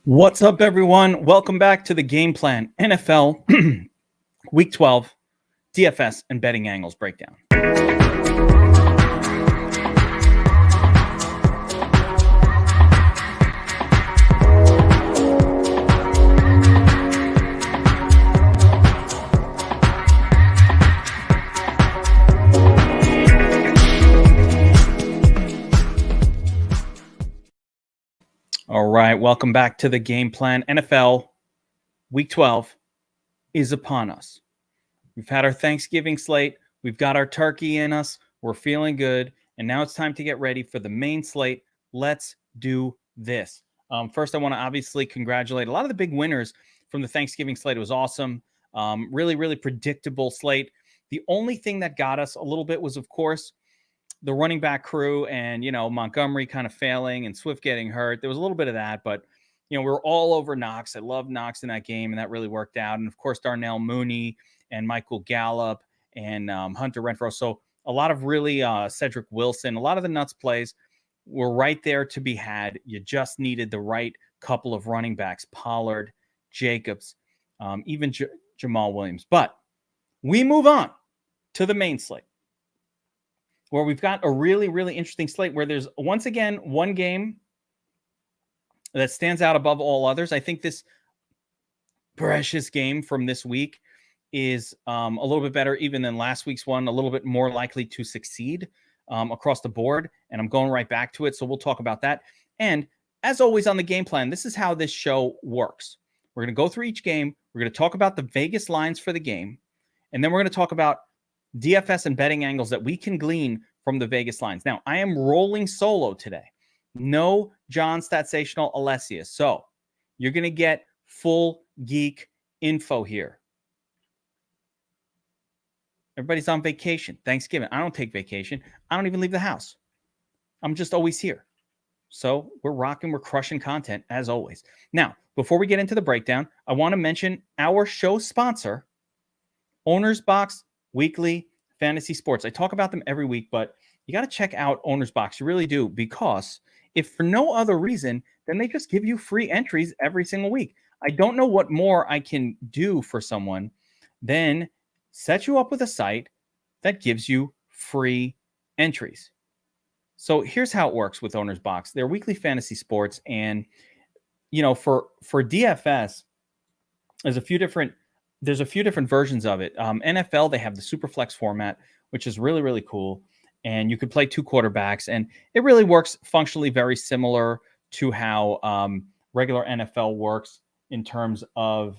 What's up, everyone? Welcome back to the Game Plan NFL Week 12 DFS and Betting Angles Breakdown. All right, welcome back to the Game Plan NFL. Week 12 is upon us. We've had our Thanksgiving slate. We've got our turkey in us. We're feeling good. And now it's time to get ready for the main slate. Let's do this. First, I want to obviously congratulate a lot of the big winners from the Thanksgiving slate. It was awesome. Really predictable slate. The only thing that got us a little bit was, of course, the running back crew and, Montgomery kind of failing and Swift getting hurt. There was a little bit of that, but, we were all over Knox. I love Knox in that game, and that really worked out. And, of course, Darnell Mooney and Michael Gallup and Hunter Renfrow. So a lot of really Cedric Wilson, a lot of the nuts plays were right there to be had. You just needed the right couple of running backs, Pollard, Jacobs, even Jamal Williams. But we move on to the main slate, where we've got a really interesting slate where there's, once again, one game that stands out above all others. I think this precious game from this week is a little bit better even than last week's one, a little bit more likely to succeed across the board, and I'm going right back to it, so we'll talk about that. And as always on the Game Plan, this is how this show works. We're going to go through each game. We're going to talk about the Vegas lines for the game, and then we're going to talk about DFS and betting angles that we can glean from the Vegas lines. Now, I am rolling solo today. No John Statsational Alessia. So you're going to get full geek info here. Everybody's on vacation. Thanksgiving. I don't take vacation. I don't even leave the house. I'm just always here. So we're rocking, we're crushing content as always. Now, before we get into the breakdown, I want to mention our show sponsor, Owner's Box Weekly Fantasy Sports. I talk about them every week, but you got to check out Owner's Box. You really do, because if for no other reason, then they just give you free entries every single week. I don't know what more I can do for someone than set you up with a site that gives you free entries. So here's how it works with Owner's Box. They're weekly fantasy sports, and for DFS, there's a few different versions of it. NFL, they have the Superflex format, which is really cool. And you could play two quarterbacks, and it really works functionally very similar to how regular NFL works in terms of,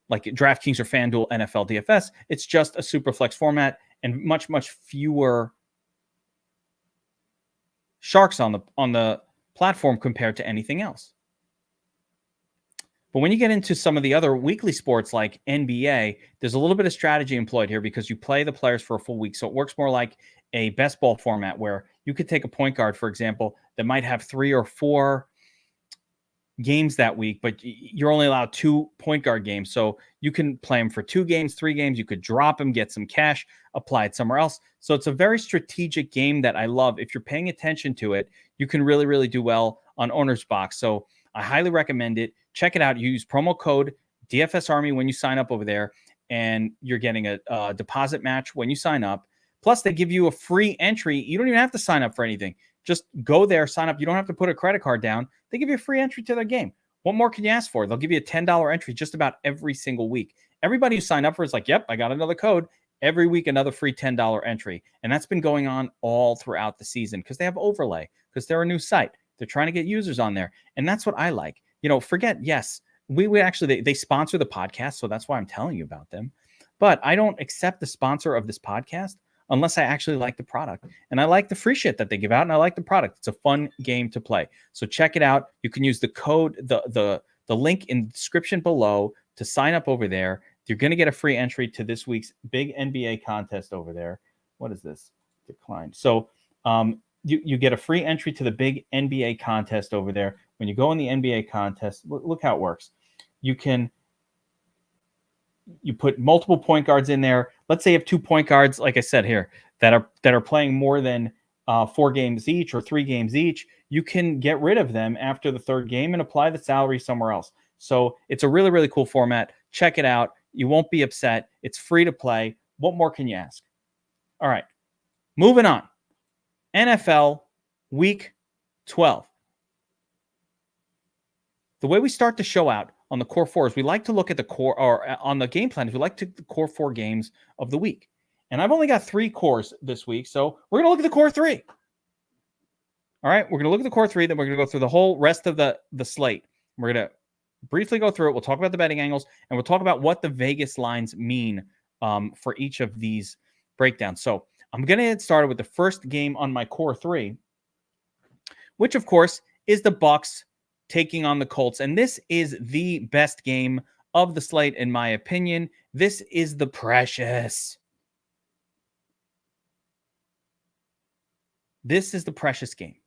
like DraftKings or FanDuel NFL DFS. It's just a Superflex format and much fewer sharks on the platform compared to anything else. But when you get into some of the other weekly sports like NBA, there's a little bit of strategy employed here because you play the players for a full week. So it works more like a best ball format where you could take a point guard, for example, that might have 3 or 4 games that week, but you're only allowed 2 point guard games. So you can play them for 2 games, 3 games. You could drop them, get some cash, apply it somewhere else. So it's a very strategic game that I love. If you're paying attention to it, you can really do well on Owner's Box. So I highly recommend it. Check it out. You use promo code DFS Army when you sign up over there, and you're getting a deposit match when you sign up. Plus, they give you a free entry. You don't even have to sign up for anything. Just go there, sign up. You don't have to put a credit card down. They give you a free entry to their game. What more can you ask for? They'll give you a $10 entry just about every single week. Everybody who signed up for it is like, yep, I got another code. Every week, another free $10 entry. And that's been going on all throughout the season because they have overlay, because they're a new site. They're trying to get users on there. And that's what I like. Yes, we actually, they sponsor the podcast, so that's why I'm telling you about them. But I don't accept the sponsor of this podcast unless I actually like the product. And I like the free shit that they give out, and I like the product. It's a fun game to play. So check it out. You can use the code, the link in the description below to sign up over there. You're going to get a free entry to this week's big NBA contest over there. What is this? Decline. So you get a free entry to the big NBA contest over there. When you go in the NBA contest, look how it works. You put multiple point guards in there. Let's say you have 2 point guards, like I said here, that are playing more than 4 games each or 3 games each, you can get rid of them after the third game and apply the salary somewhere else. So it's a really, really cool format. Check it out. You won't be upset. It's free to play. What more can you ask? All right, moving on. NFL Week 12. The way we start the show out on the core 4 is we like to look at the core, or on the game plan, we like to the core 4 games of the week. And I've only got 3 cores this week, so we're going to look at the core 3. All right, we're going to look at the core 3, then we're going to go through the whole rest of the slate. We're going to briefly go through it. We'll talk about the betting angles, and we'll talk about what the Vegas lines mean for each of these breakdowns. So I'm going to get started with the first game on my core 3, which, of course, is the Bucs taking on the Colts. And this is the best game of the slate, in my opinion. This is the precious. This is the precious game.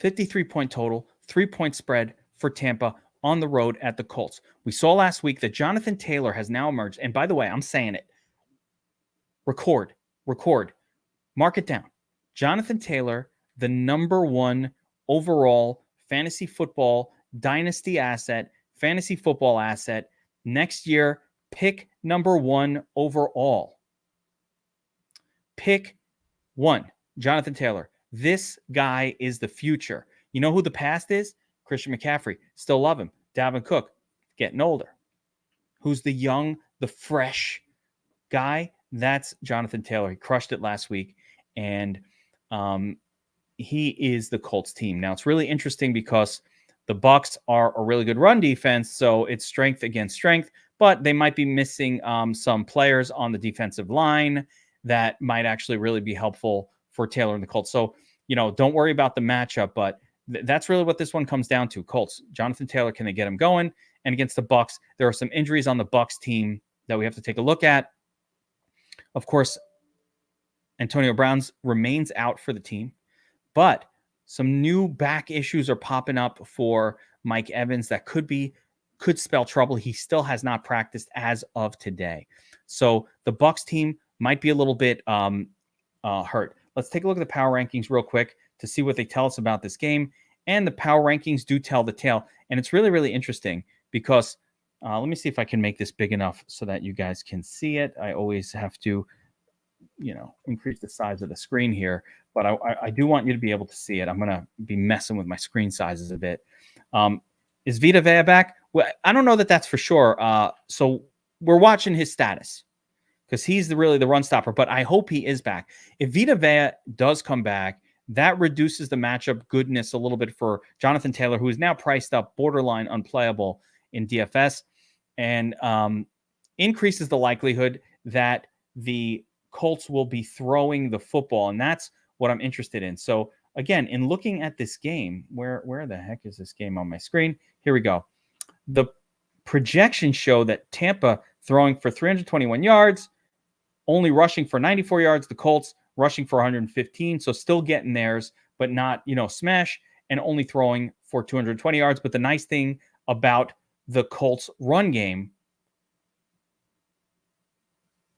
53-point total, 3-point spread for Tampa on the road at the Colts. We saw last week that Jonathan Taylor has now emerged. And by the way, I'm saying it. Record. Mark it down. Jonathan Taylor, the number 1 overall fantasy football dynasty asset, fantasy football asset. Next year, pick number 1 overall. Pick 1, Jonathan Taylor. This guy is the future. You know who the past is? Christian McCaffrey. Still love him. Dalvin Cook, getting older. Who's the young, the fresh guy? That's Jonathan Taylor. He crushed it last week. And he is the Colts team. Now, it's really interesting because the Bucs are a really good run defense, so it's strength against strength, but they might be missing some players on the defensive line that might actually really be helpful for Taylor and the Colts. So, don't worry about the matchup, but that's really what this one comes down to. Colts, Jonathan Taylor, can they get him going? And against the Bucs, there are some injuries on the Bucs team that we have to take a look at. Of course, Antonio Brown remains out for the team, but some new back issues are popping up for Mike Evans that could spell trouble. He still has not practiced as of today. So the Bucs team might be a little bit hurt. Let's take a look at the power rankings real quick to see what they tell us about this game. And the power rankings do tell the tale. And it's really, really interesting because let me see if I can make this big enough so that you guys can see it. I always have to, increase the size of the screen here, but I do want you to be able to see it. I'm going to be messing with my screen sizes a bit. Is Vita Vea back? Well, I don't know that that's for sure. So we're watching his status because he's really the run stopper, but I hope he is back. If Vita Vea does come back, that reduces the matchup goodness a little bit for Jonathan Taylor, who is now priced up borderline unplayable in DFS, and increases the likelihood that the Colts will be throwing the football, and that's what I'm interested in. So again, in looking at this game, where the heck is this game on my screen? Here we go. The projections show that Tampa throwing for 321 yards, only rushing for 94 yards. The Colts rushing for 115, so still getting theirs, but not, smash, and only throwing for 220 yards. But the nice thing about the Colts run game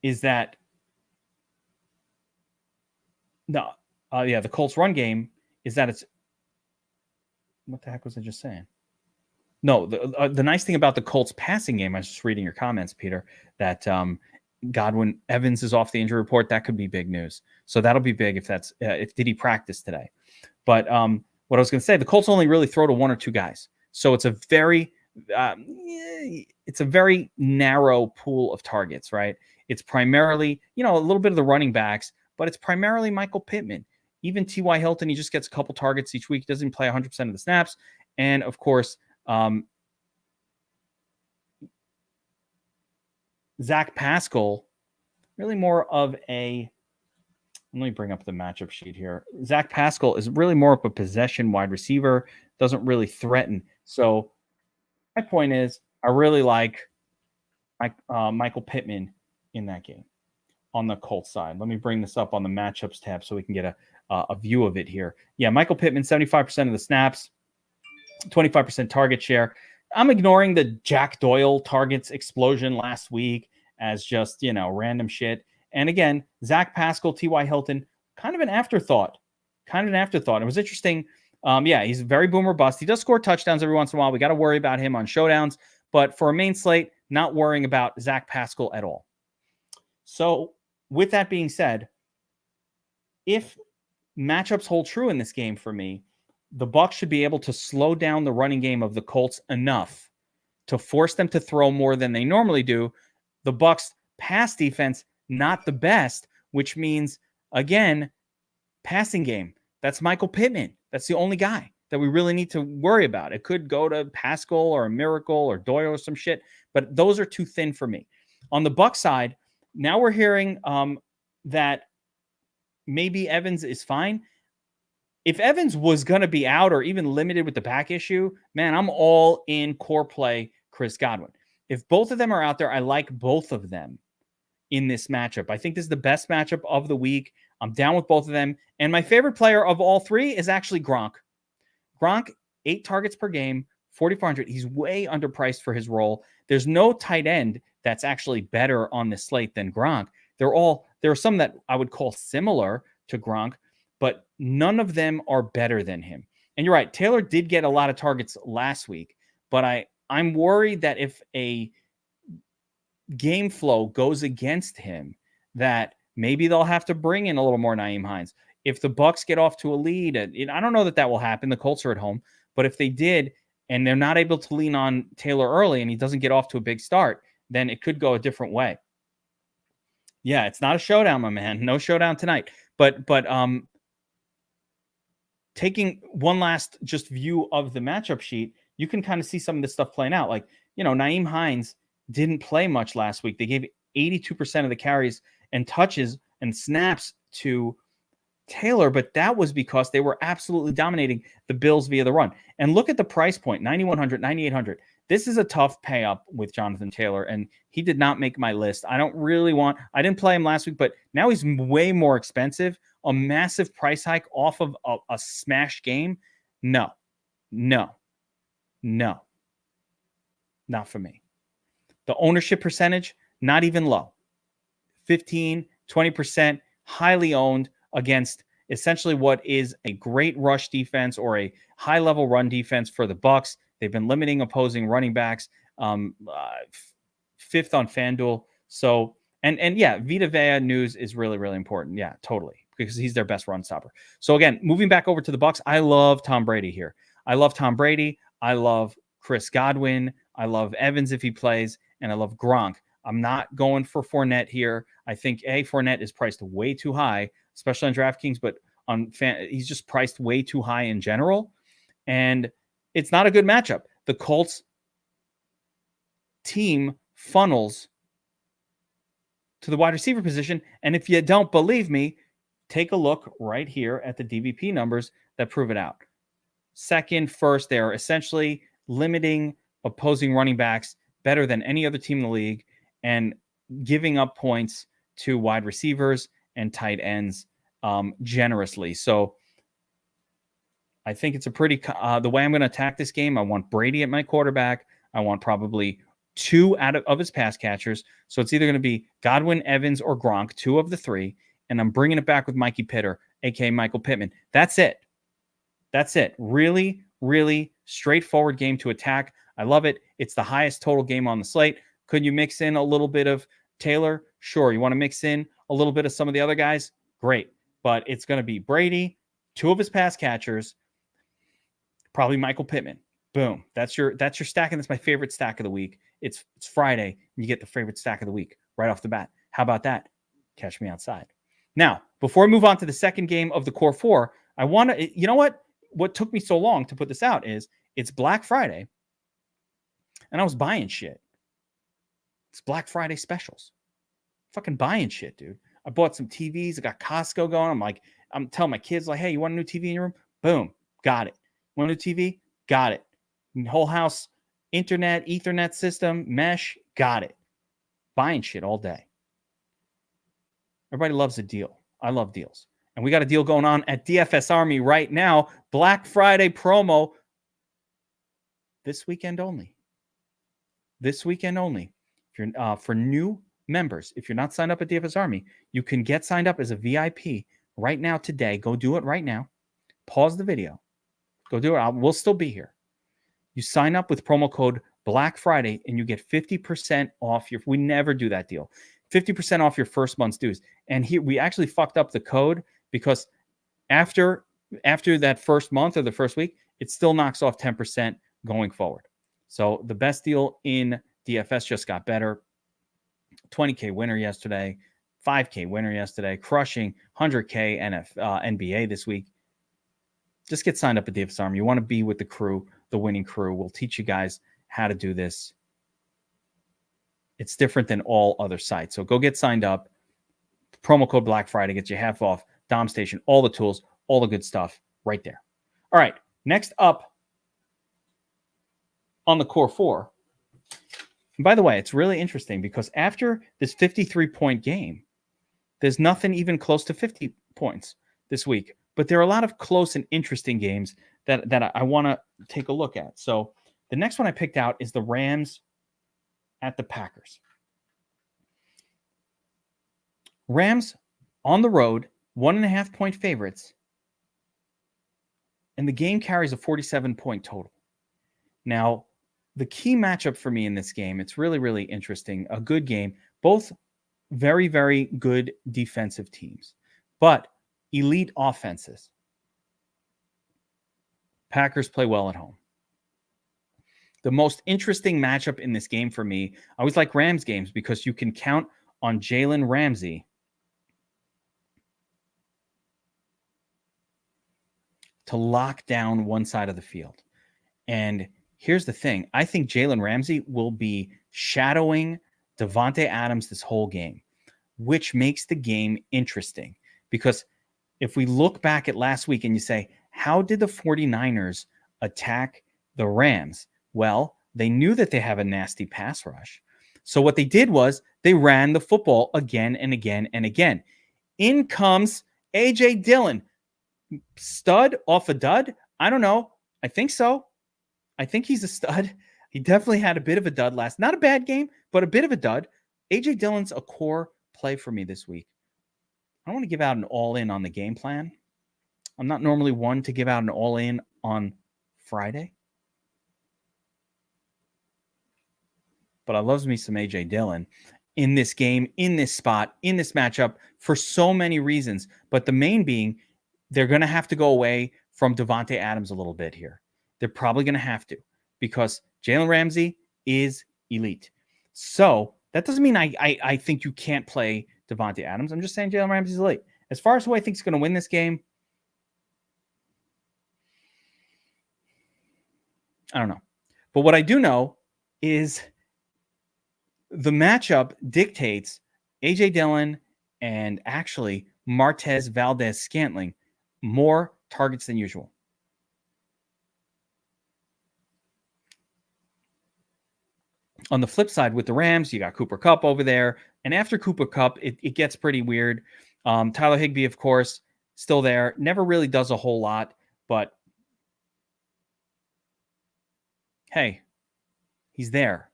is that the Colts run game is that it's, what the heck was I just saying? No, the nice thing about the Colts passing game, I was just reading your comments, Peter, that Godwin Evans is off the injury report. That could be big news. So that'll be big if did he practice today? But what I was going to say, the Colts only really throw to 1 or 2 guys. So it's a very narrow pool of targets, right? It's primarily, a little bit of the running backs, but it's primarily Michael Pittman. Even T.Y. Hilton, he just gets a couple targets each week. He doesn't play 100% of the snaps. And, of course, Zach Pascal, really more of a – let me bring up the matchup sheet here. Zach Pascal is really more of a possession wide receiver, doesn't really threaten. So my point is I really like Michael Pittman in that game on the Colts side. Let me bring this up on the matchups tab so we can get a view of it here. Yeah, Michael Pittman, 75% of the snaps, 25% target share. I'm ignoring the Jack Doyle targets explosion last week as just, random shit. And again, Zach Pascal, T.Y. Hilton, kind of an afterthought. It was interesting. He's very boomer bust. He does score touchdowns every once in a while. We got to worry about him on showdowns. But for a main slate, not worrying about Zach Pascal at all. So with that being said, if matchups hold true in this game for me, the Bucs should be able to slow down the running game of the Colts enough to force them to throw more than they normally do. The Bucs pass defense, not the best, which means, again, passing game. That's Michael Pittman. That's the only guy that we really need to worry about. It could go to Pascal or a Miracle or Doyle or some shit, but those are too thin for me. On the Bucs side, now we're hearing that maybe Evans is fine. If Evans was going to be out or even limited with the back issue, man, I'm all in core play Chris Godwin. If both of them are out there, I like both of them in this matchup. I think this is the best matchup of the week. I'm down with both of them. And my favorite player of all three is actually Gronk. Gronk, 8 targets per game, 4,400. He's way underpriced for his role. There's no tight end that's actually better on this slate than Gronk. There are some that I would call similar to Gronk, but none of them are better than him. And you're right, Taylor did get a lot of targets last week, but I'm worried that if a game flow goes against him, that maybe they'll have to bring in a little more Nyheim Hines. If the Bucs get off to a lead, I don't know that will happen. The Colts are at home, but if they did and they're not able to lean on Taylor early and he doesn't get off to a big start, then it could go a different way. Yeah, it's not a showdown, my man. No showdown tonight. But taking one last just view of the matchup sheet, you can kind of see some of this stuff playing out. Like, Nyheim Hines didn't play much last week. They gave 82% of the carries and touches and snaps to Taylor, but that was because they were absolutely dominating the Bills via the run. And look at the price point, 9,100, 9,800. This is a tough pay up with Jonathan Taylor, and he did not make my list. I didn't play him last week, but now he's way more expensive. A massive price hike off of a smash game. No, not for me. The ownership percentage, not even low. 15, 20%, highly owned against essentially what is a great rush defense or a high-level run defense for the Bucs. They've been limiting opposing running backs, 5th on FanDuel. So, and yeah, Vita Vea news is really, really important. Yeah, totally, because he's their best run stopper. So again, moving back over to the Bucs, I love Tom Brady here. I love Tom Brady. I love Chris Godwin. I love Evans if he plays, and I love Gronk. I'm not going for Fournette here. I think Fournette is priced way too high, especially on DraftKings, but he's just priced way too high in general. And it's not a good matchup. The Colts team funnels to the wide receiver position. And if you don't believe me, take a look right here at the DVP numbers that prove it out. Second, first, they're essentially limiting opposing running backs better than any other team in the league and giving up points to wide receivers and tight ends generously. So I think it's a pretty the way I'm going to attack this game. I want Brady at my quarterback. I want probably 2 out of his pass catchers. So it's either going to be Godwin, Evans, or Gronk, 2 of the 3. And I'm bringing it back with Mikey Pitter, a.k.a. Michael Pittman. That's it. Really, really straightforward game to attack. I love it. It's the highest total game on the slate. Could you mix in a little bit of Taylor? Sure. You want to mix in a little bit of some of the other guys? Great. But it's going to be Brady, 2 of his pass catchers, probably Michael Pittman. Boom. That's your stack, and that's my favorite stack of the week. It's Friday, and you get the favorite stack of the week right off the bat. How about that? Catch me outside. Now, before I move on to the second game of the Core 4, I want to, you know what? What took me so long to put this out is it's Black Friday, and I was buying shit. It's Black Friday specials. Fucking buying shit, dude. I bought some TVs. I got Costco going. I'm telling my kids, like, hey, you want a new TV in your room? Boom. Got it. Want a new TV? Got it. Whole house, internet, Ethernet system, mesh. Got it. Buying shit all day. Everybody loves a deal. I love deals. And we got a deal going on at DFS Army right now. Black Friday promo. This weekend only. If you're for new members, if you're not signed up at DFS Army, you can get signed up as a VIP right now today. Go do it right now. Pause the video. Go do it. We'll still be here. You sign up with promo code Black Friday and you get 50% off your. We never do that deal. 50% off your first month's dues. And here we actually fucked up the code because after that first month or the first week, it still knocks off 10% going forward. So the best deal in DFS just got better. 20K winner yesterday, 5K winner yesterday, crushing 100K NBA this week. Just get signed up at DFS Army. You want to be with the crew, the winning crew. We'll teach you guys how to do this. It's different than all other sites. So go get signed up. Promo code Black Friday gets you half off. Dom Station, all the tools, all the good stuff right there. All right, next up on the Core 4. And by the way, it's really interesting because after this 53-point game, there's nothing even close to 50 points this week. But there are a lot of close and interesting games that I want to take a look at. So the next one I picked out is the Rams at the Packers. Rams on the road, 1.5-point favorites. And the game carries a 47-point total. Now, the key matchup for me in this game, it's really, really interesting. A good game. Both very, very good defensive teams. But elite offenses. Packers play well at home. The most interesting matchup in this game for me, I always like Rams games because you can count on Jalen Ramsey to lock down one side of the field. And here's the thing. I think Jalen Ramsey will be shadowing Davante Adams this whole game, which makes the game interesting. Because if we look back at last week and you say, how did the 49ers attack the Rams? Well, they knew that they have a nasty pass rush. So what they did was they ran the football again and again and again. In comes A.J. Dillon. Stud off a dud? I don't know. I think so. I think he's a stud. He definitely had a bit of a dud last. Not a bad game, but a bit of a dud. A.J. Dillon's a core play for me this week. I don't want to give out an all-in on the game plan. I'm not normally one to give out an all-in on Friday. But I love me some A.J. Dillon in this game, in this spot, in this matchup for so many reasons. But the main being, they're going to have to go away from Davante Adams a little bit here. They're probably going to have to because Jalen Ramsey is elite. So that doesn't mean I think you can't play Davante Adams. I'm just saying Jalen Ramsey's elite. As far as who I think is going to win this game, I don't know. But what I do know is the matchup dictates A.J. Dillon and actually Martez Valdez-Scantling more targets than usual. On the flip side with the Rams, you got Cooper Kupp over there. And after Cooper Kupp, it gets pretty weird. Tyler Higbee, of course, still there. Never really does a whole lot. But, hey, he's there.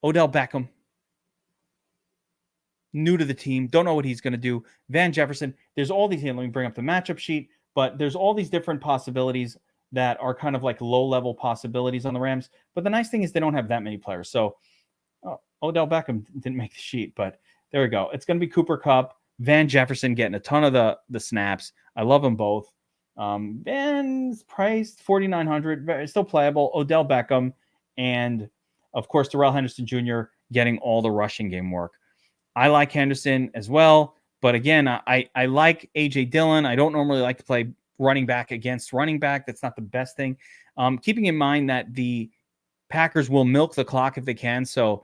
Odell Beckham, new to the team. Don't know what he's going to do. Van Jefferson. There's all these. Let me bring up the matchup sheet. But there's all these different possibilities that are kind of like low-level possibilities on the Rams. But the nice thing is they don't have that many players. So Odell Beckham didn't make the sheet, but there we go. It's going to be Cooper Kupp, Van Jefferson getting a ton of the snaps. I love them both. Van's priced $4,900, still playable. Odell Beckham, and of course Darrell Henderson Jr. getting all the rushing game work. I like Henderson as well, but again, I like A.J. Dillon. I don't normally like to play running back against running back. That's not the best thing. Keeping in mind that the Packers will milk the clock if they can, so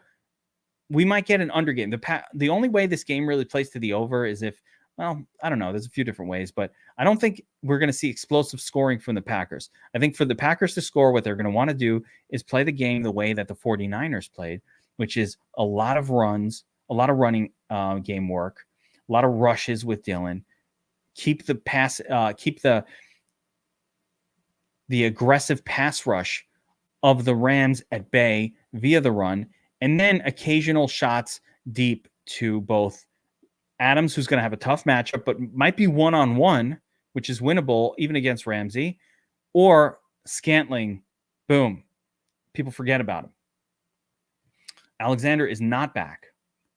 we might get an under game. The only way this game really plays to the over is if, well, I don't know. There's a few different ways, but I don't think we're going to see explosive scoring from the Packers. I think for the Packers to score, what they're going to want to do is play the game the way that the 49ers played, which is a lot of runs, a lot of running game work, a lot of rushes with Dillon. Keep the aggressive pass rush of the Rams at bay via the run, and then occasional shots deep to both Adams, who's going to have a tough matchup, but might be one-on-one, which is winnable even against Ramsey, or Scantling. Boom. People forget about him. Alexander is not back.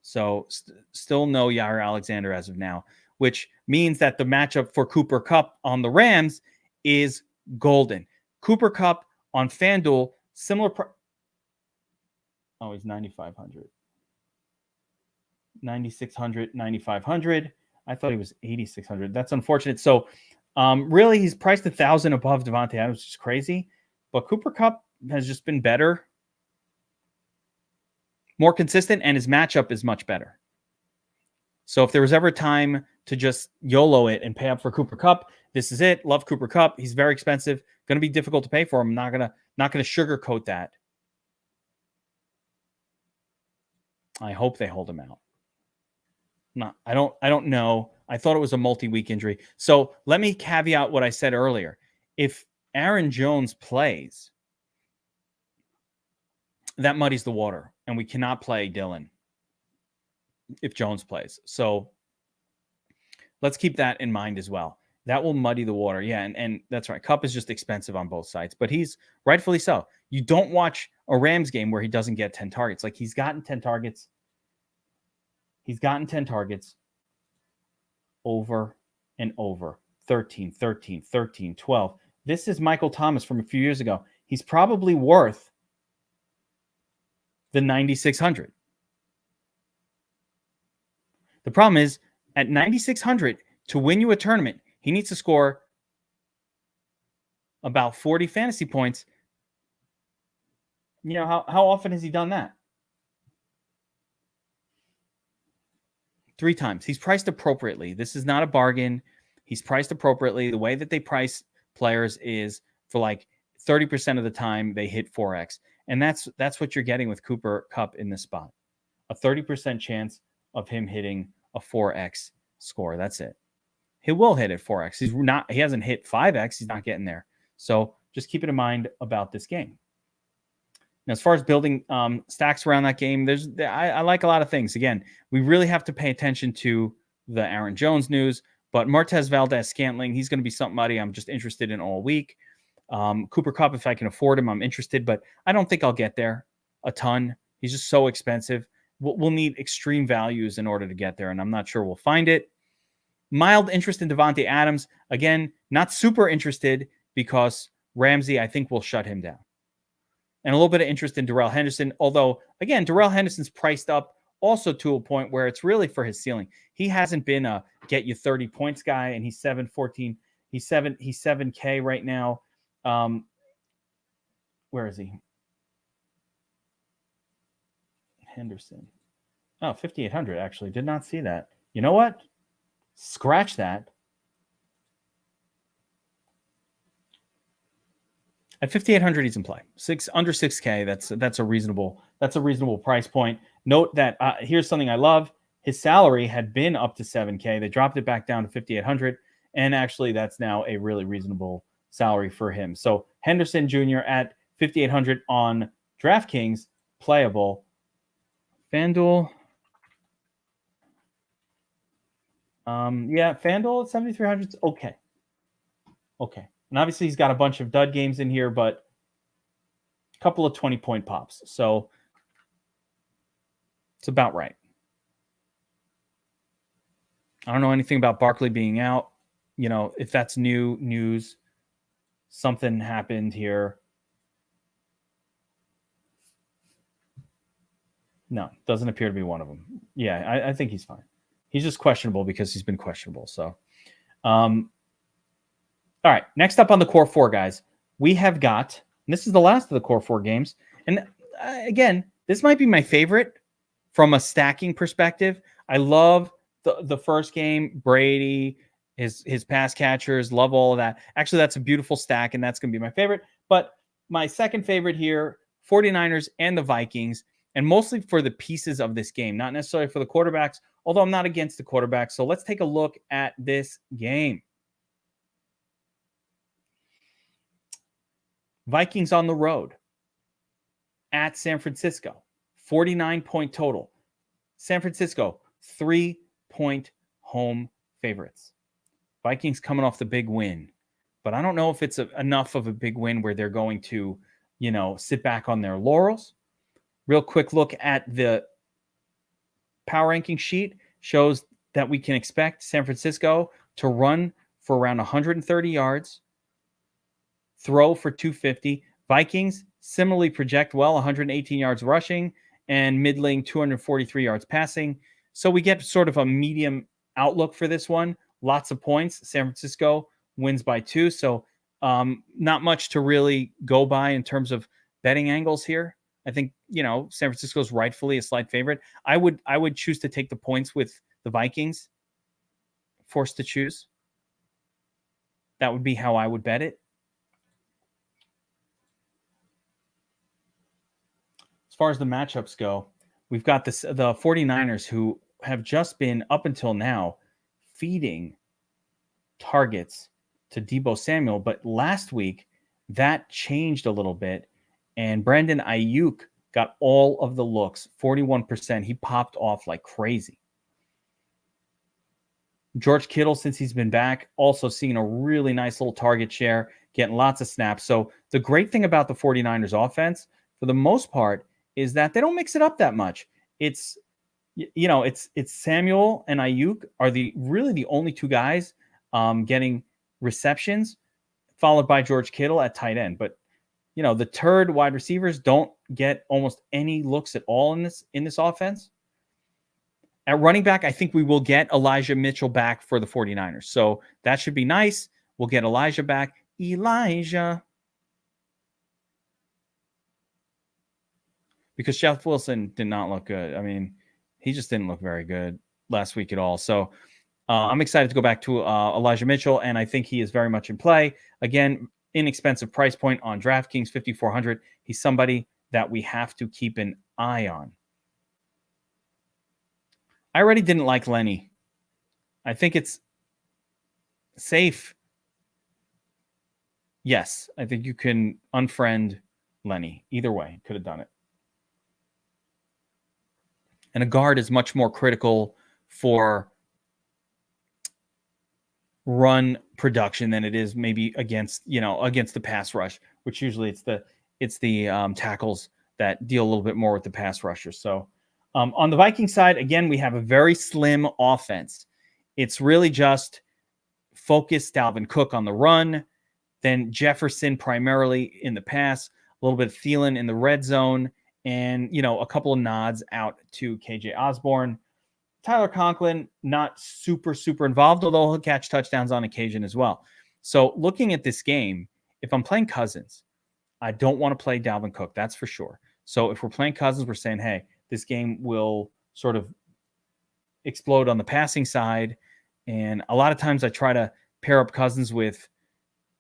So still no Yair Alexander as of now, which means that the matchup for Cooper Kupp on the Rams is golden. Cooper Kupp on FanDuel, similar. He's 9,500. 9,600, 9,500. I thought he was 8,600. That's unfortunate. So really, he's priced 1,000 above Devontae Adams, which is crazy. But Cooper Kupp has just been better, more consistent, and his matchup is much better. So if there was ever a time to just YOLO it and pay up for Cooper Kupp, this is it. Love Cooper Kupp. He's very expensive. Going to be difficult to pay for him. I'm not gonna sugarcoat that. I hope they hold him out. I don't know. I thought it was a multi-week injury. So let me caveat what I said earlier. If Aaron Jones plays, that muddies the water, and we cannot play Dylan if Jones plays. So let's keep that in mind as well. That will muddy the water. Yeah, and that's right. Kupp is just expensive on both sides, but he's rightfully so. You don't watch a Rams game where he doesn't get 10 targets. Like, he's gotten 10 targets. He's gotten 10 targets over and over. 13, 13, 13, 12. This is Michael Thomas from a few years ago. He's probably worth the 9,600. The problem is, at 9,600, to win you a tournament, he needs to score about 40 fantasy points. You know, how often has he done that? 3 times. He's priced appropriately. This is not a bargain. He's priced appropriately. The way that they price players is for like 30% of the time they hit 4x. And that's what you're getting with Cooper Kupp in this spot. A 30% chance of him hitting a 4x score. That's it. He will hit at 4x. He hasn't hit 5x. He's not getting there. So just keep it in mind about this game. Now, as far as building stacks around that game, I like a lot of things. Again, we really have to pay attention to the Aaron Jones news, but Martez Valdez-Scantling, he's going to be somebody I'm just interested in all week. Cooper Kupp, if I can afford him, I'm interested, but I don't think I'll get there a ton. He's just so expensive. We'll need extreme values in order to get there, and I'm not sure we'll find it. Mild interest in Devontae Adams. Again, not super interested because Ramsey, I think, will shut him down. And a little bit of interest in Darrell Henderson, although, again, Darrell Henderson's priced up also to a point where it's really for his ceiling. He hasn't been a get you 30 points guy, and he's 714. He's 7K right now. Where is he? Henderson. Oh, 5,800, actually. Did not see that. You know what? Scratch that. At 5,800, he's in play. Under 6K. That's a reasonable price point. Note that here's something I love. His salary had been up to 7K. They dropped it back down to 5,800, and actually, that's now a really reasonable salary for him. So Henderson Jr. at 5,800 on DraftKings, playable. FanDuel. FanDuel at 7,300. Okay. And obviously, he's got a bunch of dud games in here, but a couple of 20-point pops. So it's about right. I don't know anything about Barkley being out. You know, if that's new news, something happened here. No, doesn't appear to be one of them. Yeah, I think he's fine. He's just questionable because he's been questionable. So, all right, next up on the core 4, guys, we have got, and this is the last of the core 4 games. And again, this might be my favorite from a stacking perspective. I love the first game, Brady, his pass catchers, love all of that. Actually, that's a beautiful stack, and that's going to be my favorite. But my second favorite here, 49ers and the Vikings, and mostly for the pieces of this game, not necessarily for the quarterbacks, although I'm not against the quarterbacks. So let's take a look at this game. Vikings on the road at San Francisco, 49-point total. San Francisco, 3-point home favorites. Vikings coming off the big win, but I don't know if it's enough of a big win where they're going to, sit back on their laurels. Real quick look at the power ranking sheet shows that we can expect San Francisco to run for around 130 yards, throw for 250. Vikings similarly project well, 118 yards rushing and middling 243 yards passing. So we get sort of a medium outlook for this one. Lots of points. San Francisco wins by 2. So not much to really go by in terms of betting angles here. I think, San Francisco is rightfully a slight favorite. I would choose to take the points with the Vikings. Forced to choose. That would be how I would bet it. As far as the matchups go, we've got the 49ers, who have just been, up until now, feeding targets to Deebo Samuel. But last week, that changed a little bit, and Brandon Ayuk got all of the looks, 41%. He popped off like crazy. George Kittle, since he's been back, also seeing a really nice little target share, getting lots of snaps. So the great thing about the 49ers offense, for the most part, is that they don't mix it up that much. It's Samuel and Ayuk are really the only two guys getting receptions, followed by George Kittle at tight end. But the third wide receivers don't get almost any looks at all in this offense. At running back, I think we will get Elijah Mitchell back for the 49ers. So that should be nice. We'll get Elijah back. Elijah. Because Jeff Wilson did not look good. I mean, he just didn't look very good last week at all. So I'm excited to go back to Elijah Mitchell, and I think he is very much in play. Again, inexpensive price point on DraftKings, $5,400. He's somebody that we have to keep an eye on. I already didn't like Lenny. I think it's safe. Yes, I think you can unfriend Lenny. Either way, could have done it. And a guard is much more critical for run production than it is maybe against the pass rush, which usually it's the tackles that deal a little bit more with the pass rushers. So on the Viking side, again, we have a very slim offense. It's really just focused Dalvin Cook on the run, then Jefferson primarily in the pass, a little bit of Thielen in the red zone, and a couple of nods out to KJ Osborne. Tyler Conklin, not super involved, although he'll catch touchdowns on occasion as well. So looking at this game, if I'm playing Cousins, I don't want to play Dalvin Cook, that's for sure. So if we're playing Cousins, we're saying, hey, this game will sort of explode on the passing side. And a lot of times I try to pair up Cousins with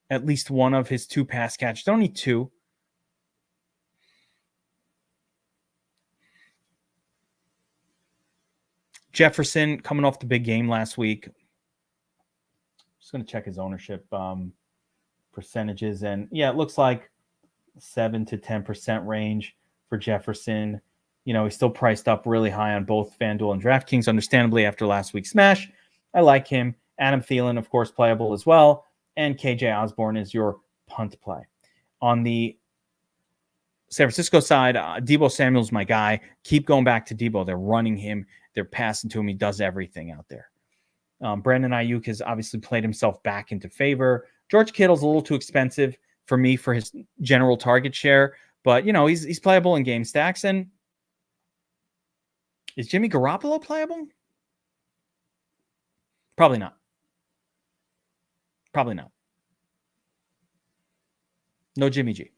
at least one of his 2 pass catches. Don't need 2. Jefferson coming off the big game last week. Just going to check his ownership percentages. And yeah, it looks like 7 to 10% range for Jefferson. He's still priced up really high on both FanDuel and DraftKings, understandably, after last week's smash. I like him. Adam Thielen, of course, playable as well. And KJ Osborne is your punt play. On the San Francisco side, Deebo Samuel's my guy. Keep going back to Deebo. They're running him. They're passing to him. He does everything out there. Brandon Ayuk has obviously played himself back into favor. George Kittle's a little too expensive for me for his general target share, but he's playable in game stacks. And is Jimmy Garoppolo playable? Probably not. No Jimmy G.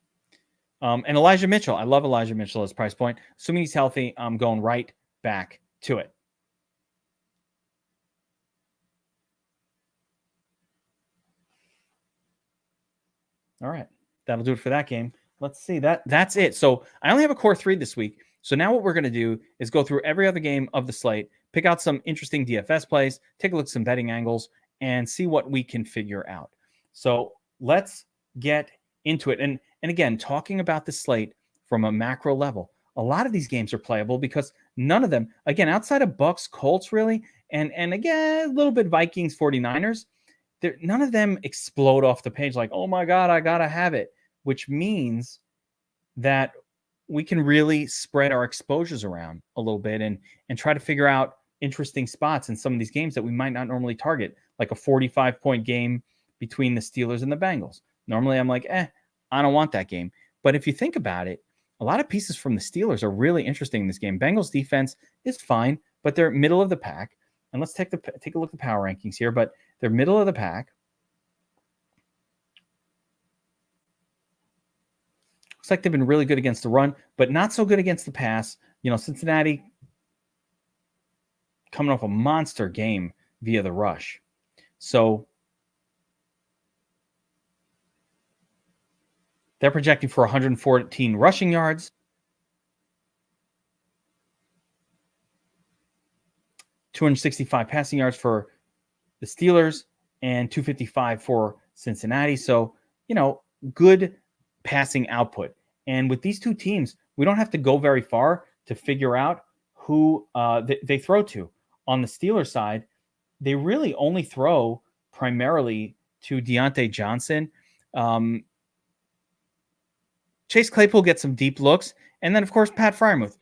And Elijah Mitchell. I love Elijah Mitchell as price point. Assuming he's healthy, I'm going right back to it. All right. That'll do it for that game. Let's see. That's it. So I only have a core 3 this week. So now what we're going to do is go through every other game of the slate, pick out some interesting DFS plays, take a look at some betting angles, and see what we can figure out. So let's get into it. And again, talking about the slate from a macro level, a lot of these games are playable because none of them, again, outside of Bucs, Colts really, and again, a little bit Vikings, 49ers, none of them explode off the page like, oh my God, I got to have it, which means that we can really spread our exposures around a little bit and try to figure out interesting spots in some of these games that we might not normally target, like a 45-point game between the Steelers and the Bengals. Normally I'm like, I don't want that game. But if you think about it, a lot of pieces from the Steelers are really interesting in this game. Bengals defense is fine, but they're middle of the pack. And let's take a look at the power rankings here, but they're middle of the pack. Looks like they've been really good against the run, but not so good against the pass. Cincinnati coming off a monster game via the rush. So they're projecting for 114 rushing yards, 265 passing yards for the Steelers, and 255 for Cincinnati. So, good passing output. And with these two teams, we don't have to go very far to figure out who they throw to. On the Steelers side, they really only throw primarily to Deontay Johnson. Chase Claypool gets some deep looks. And then, of course, Pat Freiermuth.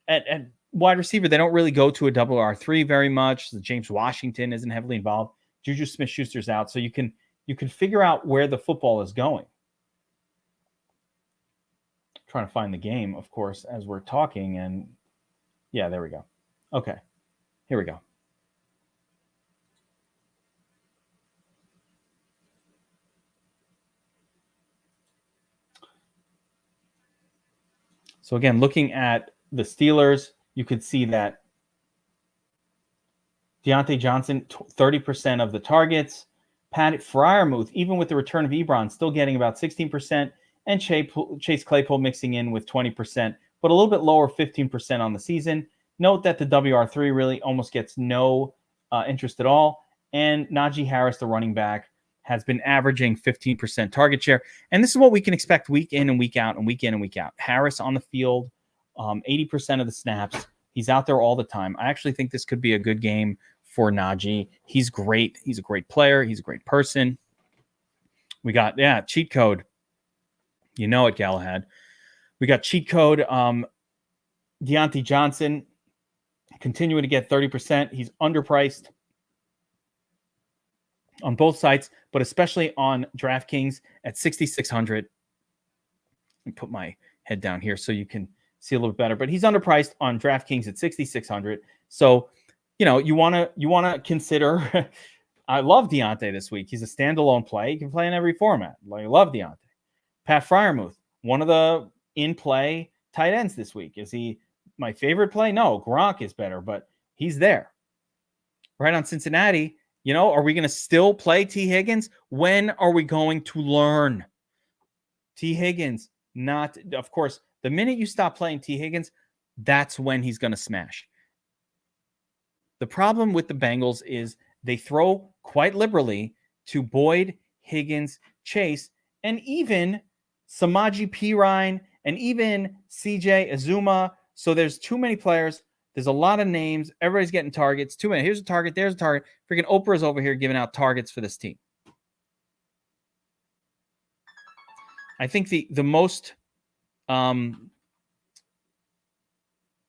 At wide receiver, they don't really go to a double R3 very much. James Washington isn't heavily involved. Juju Smith-Schuster's out. So you can figure out where the football is going. Trying to find the game, of course, as we're talking. And yeah, there we go. Okay, here we go. So again, looking at the Steelers, you could see that Deontay Johnson, 30% of the targets. Pat Freiermuth, even with the return of Ebron, still getting about 16%. And Chase Claypool mixing in with 20%, but a little bit lower, 15% on the season. Note that the WR3 really almost gets no interest at all. And Najee Harris, the running back, has been averaging 15% target share. And this is what we can expect week in and week out and week in and week out. Harris on the field, 80% of the snaps. He's out there all the time. I actually think this could be a good game for Najee. He's great. He's a great player. He's a great person. We got, cheat code. You know it, Galahad. We got cheat code. Deontay Johnson continuing to get 30%. He's underpriced on both sites, but especially on DraftKings at 6,600. Let me put my head down here so you can see a little bit better. But he's underpriced on DraftKings at 6,600. So, you want to consider. I love Deontay this week. He's a standalone play. He can play in every format. I love Deontay. Pat Freiermuth, one of the in-play tight ends this week. Is he my favorite play? No, Gronk is better, but he's there. Right on Cincinnati, are we going to still play T. Higgins? When are we going to learn? T. Higgins, of course, the minute you stop playing T. Higgins, that's when he's going to smash. The problem with the Bengals is they throw quite liberally to Boyd, Higgins, Chase, and even Samaje Perine, and even CJ Azuma. So there's too many players. There's a lot of names. Everybody's getting targets. Too many. Here's a target. There's a target. Freaking Oprah's over here giving out targets for this team. I think the most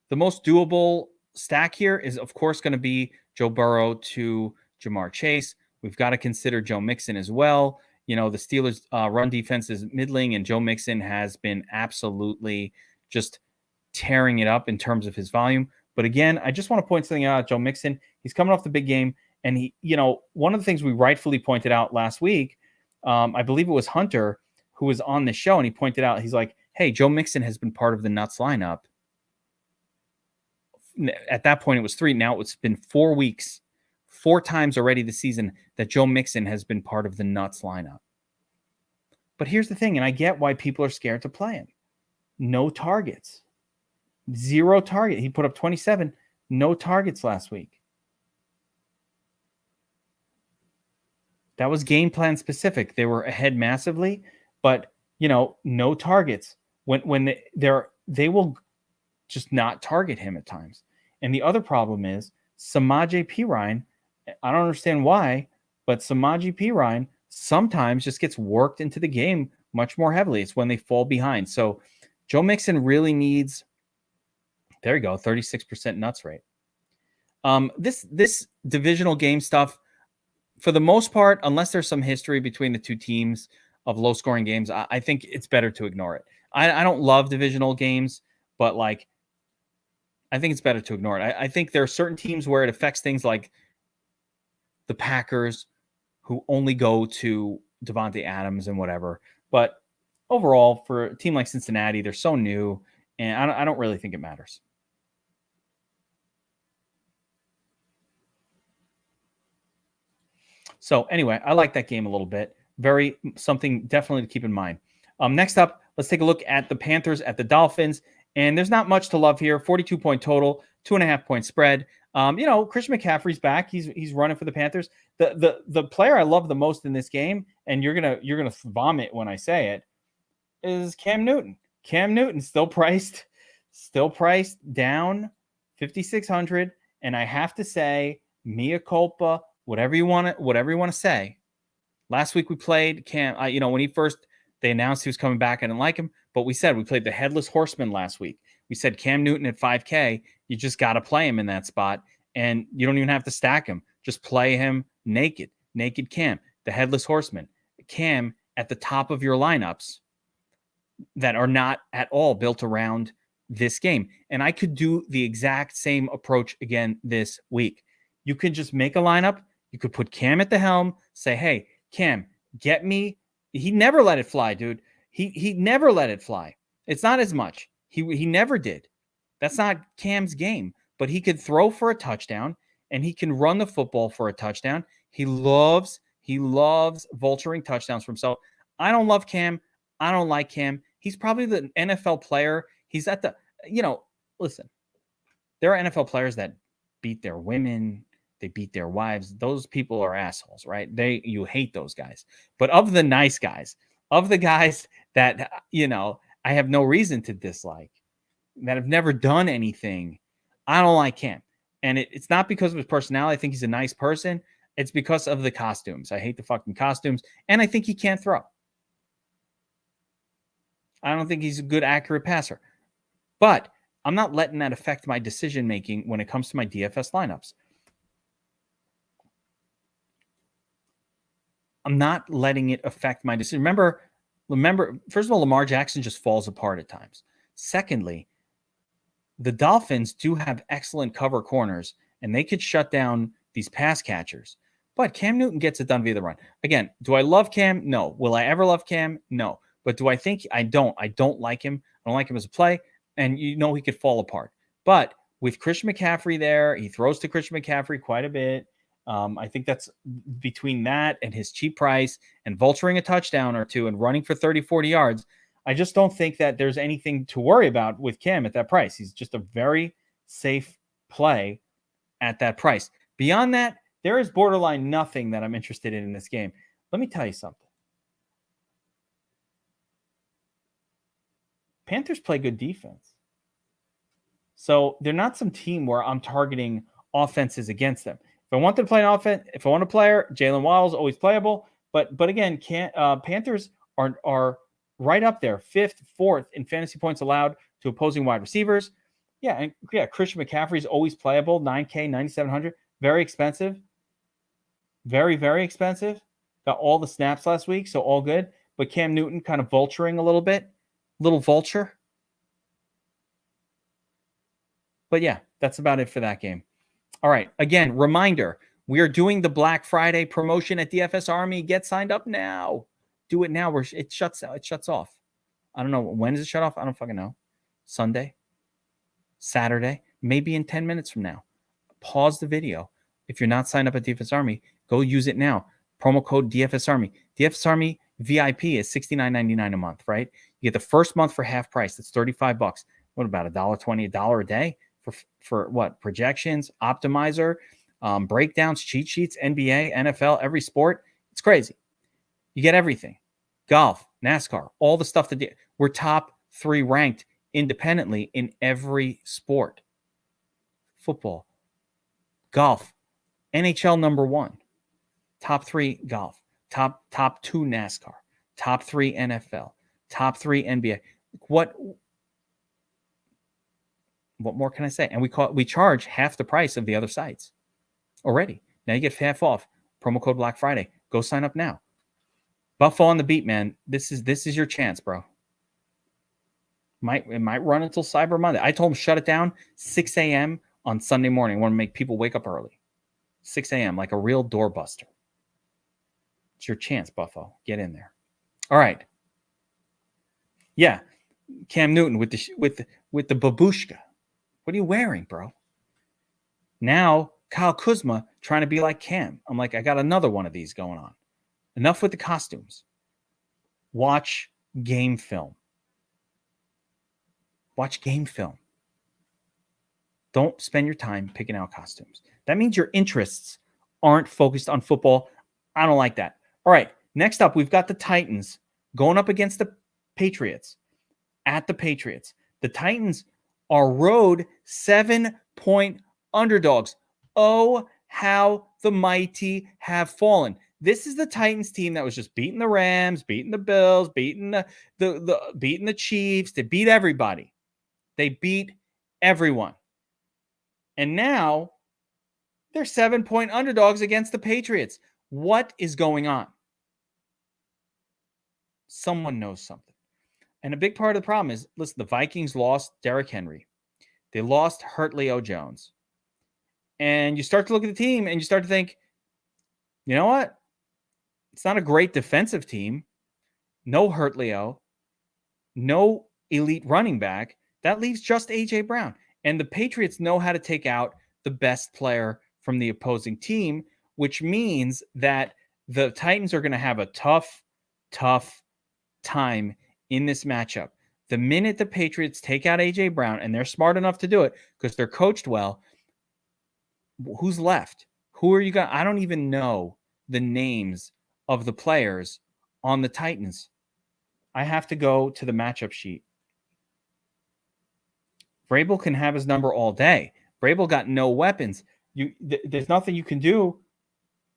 doable stack here is, of course, going to be Joe Burrow to Jamar Chase. We've got to consider Joe Mixon as well. The Steelers' run defense is middling, and Joe Mixon has been absolutely just tearing it up in terms of his volume. But again, I just want to point something out. Joe Mixon, he's coming off the big game, and he, one of the things we rightfully pointed out last week, I believe it was Hunter who was on the show, and he pointed out, he's like, hey, Joe Mixon has been part of the Nuts lineup. At that point, it was 3. Now it's been 4 weeks. 4 times already this season that Joe Mixon has been part of the Nuts lineup. But here's the thing, and I get why people are scared to play him. No targets. 0 target. He put up 27. No targets last week. That was game plan specific. They were ahead massively, but, no targets. When they're they will just not target him at times. And the other problem is Samaje Perine. I don't understand why, but Samaje Perine sometimes just gets worked into the game much more heavily. It's when they fall behind. So Joe Mixon really needs, there you go, 36% nuts rate. This divisional game stuff, for the most part, unless there's some history between the two teams of low scoring games, I think it's better to ignore it. I don't love divisional games, but like, I think it's better to ignore it. I think there are certain teams where it affects things like the Packers, who only go to Devontae Adams and whatever. But overall, for a team like Cincinnati, they're so new, and I don't really think it matters. So anyway, I like that game a little bit. Very something definitely to keep in mind. Next up, let's take a look at the Panthers at the Dolphins. And there's not much to love here. 42-point total, 2.5-point spread. Christian McCaffrey's back. He's running for the Panthers. The player I love the most in this game, and you're gonna vomit when I say it, is Cam Newton. Cam Newton still priced down 5,600. And I have to say, mea culpa, whatever you want to say. Last week we played Cam. When they announced he was coming back, I didn't like him, but we played the Headless Horseman last week. We said Cam Newton at 5K, you just got to play him in that spot, and you don't even have to stack him. Just play him naked Cam, the Headless Horseman. Cam at the top of your lineups that are not at all built around this game. And I could do the exact same approach again this week. You could just make a lineup. You could put Cam at the helm, say, hey, Cam, get me. He never let it fly, dude. He never let it fly. It's not as much. He never did. That's not Cam's game. But he could throw for a touchdown, and he can run the football for a touchdown. He loves vulturing touchdowns for himself. I don't love Cam. I don't like Cam. He's probably the NFL player. He's at the, listen, there are NFL players that beat their women. They beat their wives. Those people are assholes, right? You hate those guys. But of the nice guys, of the guys that, I have no reason to dislike, that have never done anything, I don't like Cam. And it's not because of his personality. I think he's a nice person. It's because of the costumes. I hate the fucking costumes. And I think he can't throw. I don't think he's a good, accurate passer. But I'm not letting that affect my decision-making when it comes to my DFS lineups. I'm not letting it affect my decision. Remember, first of all, Lamar Jackson just falls apart at times. Secondly, the Dolphins do have excellent cover corners, and they could shut down these pass catchers. But Cam Newton gets it done via the run. Again, do I love Cam? No. Will I ever love Cam? No. But do I think I don't? I don't like him. I don't like him as a play, and he could fall apart. But with Christian McCaffrey there, he throws to Christian McCaffrey quite a bit. I think that's between that and his cheap price and vulturing a touchdown or two and running for 30, 40 yards. I just don't think that there's anything to worry about with Cam at that price. He's just a very safe play at that price. Beyond that, there is borderline nothing that I'm interested in this game. Let me tell you something. Panthers play good defense. So they're not some team where I'm targeting offenses against them. If I want to play an offense, if I want a player, Jalen Waddle's always playable. But again, Panthers are right up there, 5th, 4th in fantasy points allowed to opposing wide receivers. Christian McCaffrey is always playable, 9K, 9,700, very expensive. Very, very expensive. Got all the snaps last week, so all good. But Cam Newton kind of vulturing a little bit, little vulture. But yeah, that's about it for that game. All right. Again, reminder, we are doing the Black Friday promotion at DFS Army. Get signed up now. Do it now. It shuts off. I don't know. When does it shut off? I don't fucking know. Sunday? Saturday? Maybe in 10 minutes from now. Pause the video. If you're not signed up at DFS Army, go use it now. Promo code DFS Army. DFS Army VIP is $69.99 a month, right? You get the first month for half price. That's $35. What about $1.20, $1 a day? For what? Projections, optimizer, breakdowns, cheat sheets, NBA, NFL, every sport. It's crazy. You get everything. Golf, NASCAR, all the stuff that we're top 3 ranked independently in every sport. Football, golf, NHL number 1, top 3 golf, top 2 NASCAR, top 3 NFL, top 3 NBA. What more can I say? And we charge half the price of the other sites already. Now you get half off. Promo code Black Friday. Go sign up now. Buffalo on the beat, man. This is your chance, bro. It might run until Cyber Monday. I told him shut it down 6 a.m. on Sunday morning. I want to make people wake up early. 6 a.m. like a real doorbuster. It's your chance, Buffalo. Get in there. All right. Yeah, Cam Newton with the babushka. What are you wearing, bro? Now Kyle Kuzma trying to be like Cam. I'm like, I got another one of these going on. Enough with the costumes. Watch game film. Watch game film. Don't spend your time picking out costumes. That means your interests aren't focused on football. I don't like that. All right, next up, we've got the Titans going up against the Patriots. At the Patriots. The Titans are road 7-point underdogs. Oh, how the mighty have fallen. This is the Titans team that was just beating the Rams, beating the Bills, beating the Chiefs. They beat everybody. They beat everyone. And now they're 7-point underdogs against the Patriots. What is going on? Someone knows something. And a big part of the problem is, listen, the Vikings lost Derrick Henry. They lost Leo Jones. And you start to look at the team and you start to think, you know what? It's not a great defensive team. No Leo. No elite running back. That leaves just A.J. Brown. And the Patriots know how to take out the best player from the opposing team, which means that the Titans are going to have a tough time in this matchup. The minute the Patriots take out A.J. Brown, and they're smart enough to do it because they're coached well, who's left? Who are you going to? I don't even know the names of the players on the Titans. I have to go to the matchup sheet. Vrabel can have his number all day. Vrabel got no weapons. There's nothing you can do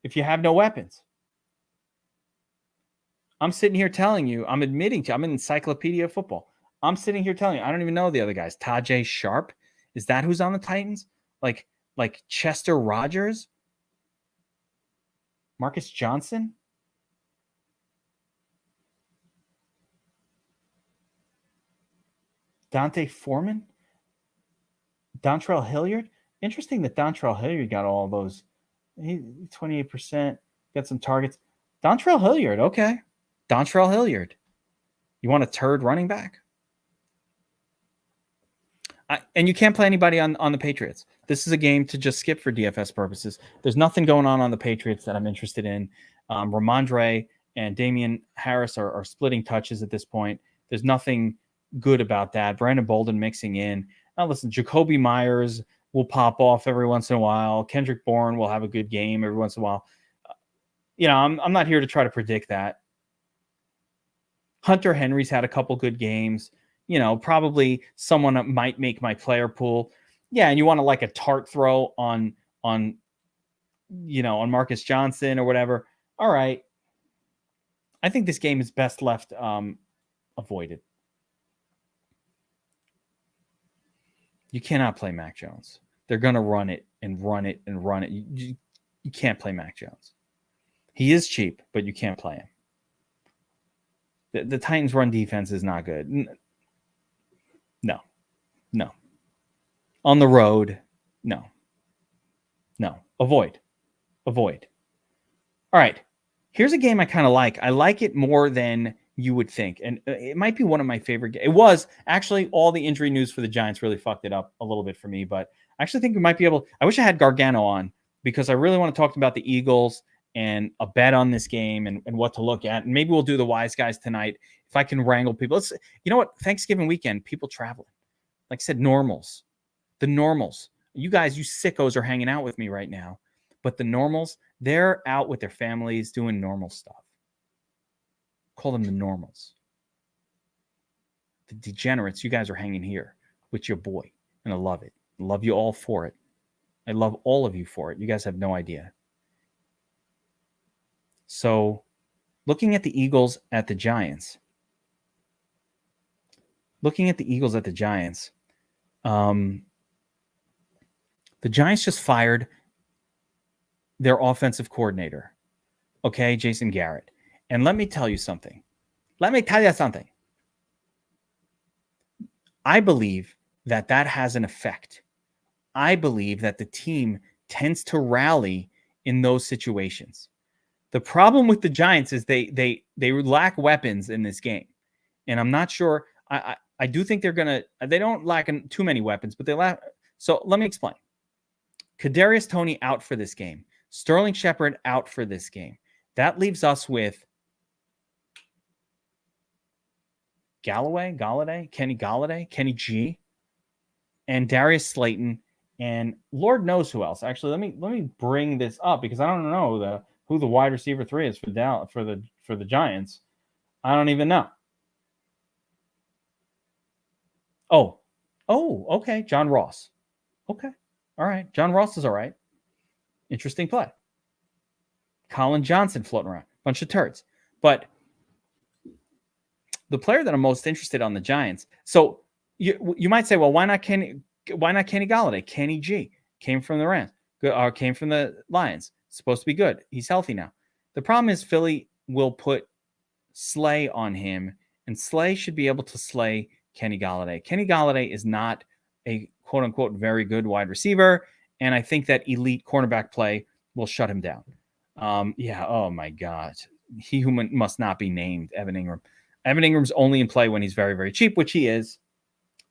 if you have no weapons. I'm sitting here telling you, I'm admitting to, I'm an encyclopedia of football. I'm sitting here telling you, I don't even know the other guys. Tajay Sharp, is that who's on the Titans? Like Chester Rogers? Marcus Johnson? Dante Foreman? Dontrell Hilliard? Interesting that Dontrell Hilliard got all those. 28%, got some targets. Dontrell Hilliard, okay. Dontrell Hilliard. You want a turd running back? And you can't play anybody on the Patriots. This is a game to just skip for DFS purposes. There's nothing going on the Patriots that I'm interested in. Ramondre and Damian Harris are splitting touches at this point. There's nothing good about that. Brandon Bolden mixing in. Now listen, Jacoby Myers will pop off every once in a while. Kendrick Bourne will have a good game every once in a while. I'm not here to try to predict that. Hunter Henry's had a couple good games. Probably someone might make my player pool. Yeah, and you want to like a tart throw on Marcus Johnson or whatever. All right. I think this game is best left avoided. You cannot play Mac Jones. They're going to run it and run it and run it. You can't play Mac Jones. He is cheap, but you can't play him. The Titans' run defense is not good. No. On the road, no. Avoid. All right. Here's a game I kind of like. I like it more than you would think. And it might be one of my favorite games. It was actually all the injury news for the Giants really fucked it up a little bit for me. But I actually think we might be able. I wish I had Gargano on because I really want to talk about the Eagles and a bet on this game and what to look at. And maybe we'll do the wise guys tonight if I can wrangle people. You know what? Thanksgiving weekend, people traveling. Like I said, normals. The normals. You guys, you sickos are hanging out with me right now. But the normals, they're out with their families doing normal stuff. Call them the normals. the degenerates, you guys are hanging here with your boy, and I love it. I love you all for it. I love all of you for it. You guys have no idea. So, looking at the Eagles at the Giants. The Giants just fired their offensive coordinator. Okay, Jason Garrett. And let me tell you something. I believe that has an effect. I believe that the team tends to rally in those situations. The problem with the Giants is they lack weapons in this game. And I'm not sure. I do think they don't lack too many weapons, but they lack. So let me explain. Kadarius Toney out for this game. Sterling Shepard out for this game. That leaves us with Kenny Galladay, Kenny G, and Darius Slayton, and Lord knows who else. Actually, let me bring this up because I don't know who the wide receiver 3 is for the Giants. I don't even know. Oh, okay, John Ross. Okay, all right, John Ross is all right. Interesting play. Colin Johnson floating around, bunch of turds, but the player that I'm most interested on the Giants. So you might say, well, why not Kenny Galladay? Kenny G came from the Rams, came from the Lions. Supposed to be good. He's healthy now. The problem is Philly will put Slay on him, and Slay should be able to slay Kenny Galladay. Kenny Galladay is not a quote unquote very good wide receiver, and I think that elite cornerback play will shut him down. Oh my God. He who must not be named, Evan Ingram. Evan Ingram's only in play when he's very, very cheap, which he is.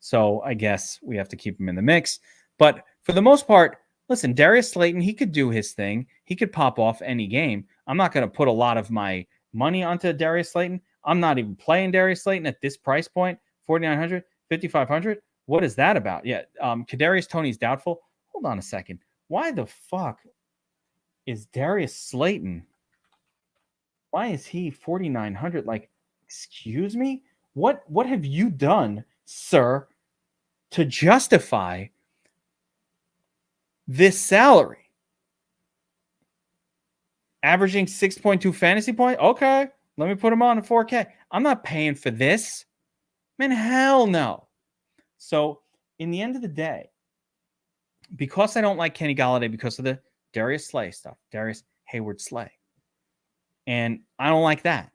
So I guess we have to keep him in the mix. But for the most part, listen, Darius Slayton, he could do his thing. He could pop off any game. I'm not going to put a lot of my money onto Darius Slayton. I'm not even playing Darius Slayton at this price point, $4,900, $5,500. What is that about? Yeah, Kadarius Toney's doubtful. Hold on a second. Why the fuck is Darius Slayton? Why is he $4,900? Like, excuse me? What have you done, sir, to justify this salary? Averaging 6.2 fantasy points? Okay, let me put him on a 4K. I'm not paying for this. Man, hell no. So, in the end of the day, because I don't like Kenny Galladay because of the Darius Slay stuff, Darius Hayward Slay, and I don't like that.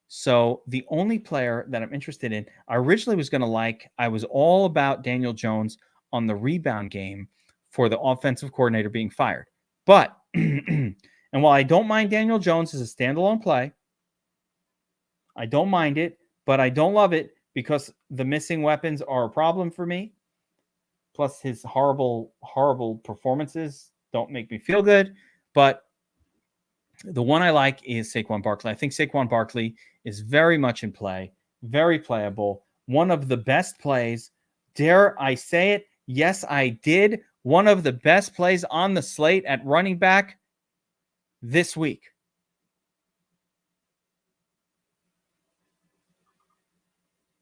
So the only player that I'm interested in, I originally was going to like, I was all about Daniel Jones on the rebound game for the offensive coordinator being fired. But, and while I don't mind Daniel Jones as a standalone play, I don't mind it, but I don't love it because the missing weapons are a problem for me. Plus his horrible, horrible performances don't make me feel good. But the one I like is Saquon Barkley. I think Saquon Barkley is very much in play, very playable. One of the best plays. Dare I say it? Yes, I did. One of the best plays on the slate at running back this week.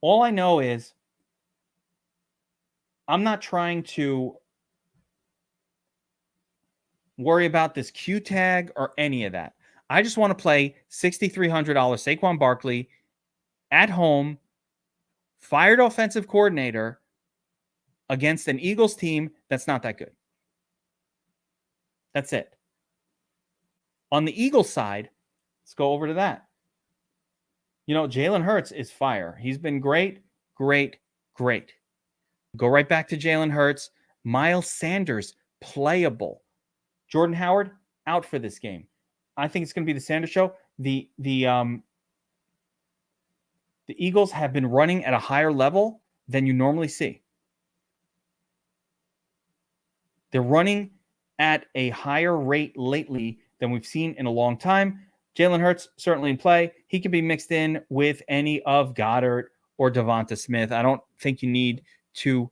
All I know is I'm not trying to worry about this Q tag or any of that. I just want to play $6,300 Saquon Barkley at home, fired offensive coordinator against an Eagles team that's not that good. That's it. On the Eagles side, let's go over to that. You know, Jalen Hurts is fire. He's been great, great, great. Go right back to Jalen Hurts. Miles Sanders, playable. Jordan Howard, out for this game. I think it's going to be the Sanders show. The Eagles have been running at a higher level than you normally see. They're running at a higher rate lately than we've seen in a long time. Jalen Hurts certainly in play. He can be mixed in with any of Goddard or Devonta Smith. I don't think you need to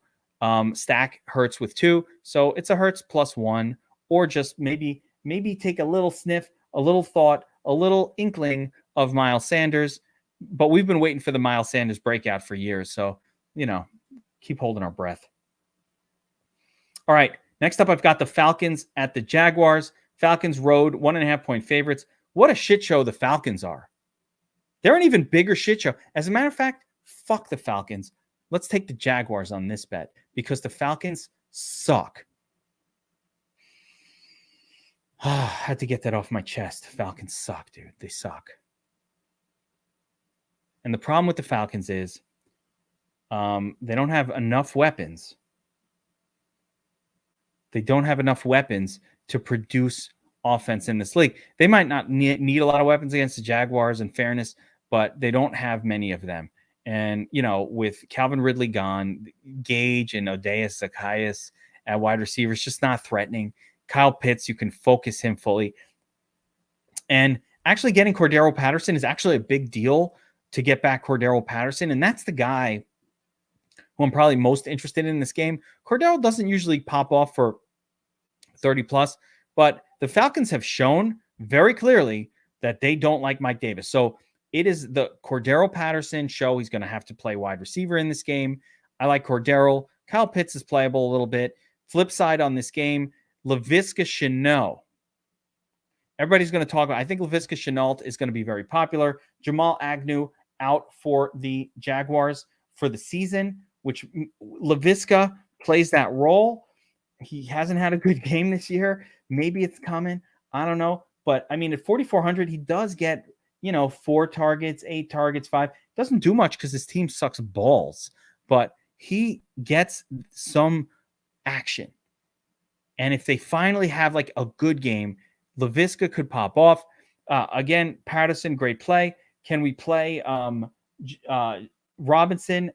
stack Hurts with 2. So it's a Hurts +1, or just maybe take a little sniff, a little thought, a little inkling of Miles Sanders. But we've been waiting for the Miles Sanders breakout for years. So keep holding our breath. All right. Next up, I've got the Falcons at the Jaguars. Falcons road 1.5-point favorites. What a shit show the Falcons are. They're an even bigger shit show. As a matter of fact, fuck the Falcons. Let's take the Jaguars on this bet because the Falcons suck. I had to get that off my chest. Falcons suck, dude. They suck. And the problem with the Falcons is they don't have enough weapons. They don't have enough weapons to produce offense in this league. They might not need a lot of weapons against the Jaguars, in fairness, but they don't have many of them. And, with Calvin Ridley gone, Gage and Odeus Zacchaeus at wide receivers, just not threatening. Kyle Pitts, you can focus him fully. And actually getting Cordero Patterson is actually a big deal to get back Cordero Patterson. And that's the guy who I'm probably most interested in this game. Cordero doesn't usually pop off for 30 plus, but the Falcons have shown very clearly that they don't like Mike Davis. So it is the Cordero Patterson show. He's going to have to play wide receiver in this game. I like Cordero. Kyle Pitts is playable a little bit. Flip side on this game, Laviska Shenault. Everybody's going to talk about, I think Laviska Shenault is going to be very popular. Jamal Agnew out for the Jaguars for the season, which Laviska plays that role. He hasn't had a good game this year. Maybe it's coming. I don't know. But I mean, at 4,400, he does get, 4 targets, 8 targets, 5. Doesn't do much because his team sucks balls, but he gets some action. And if they finally have like a good game, Laviska could pop off. Again, Patterson, great play. Can we play Robinson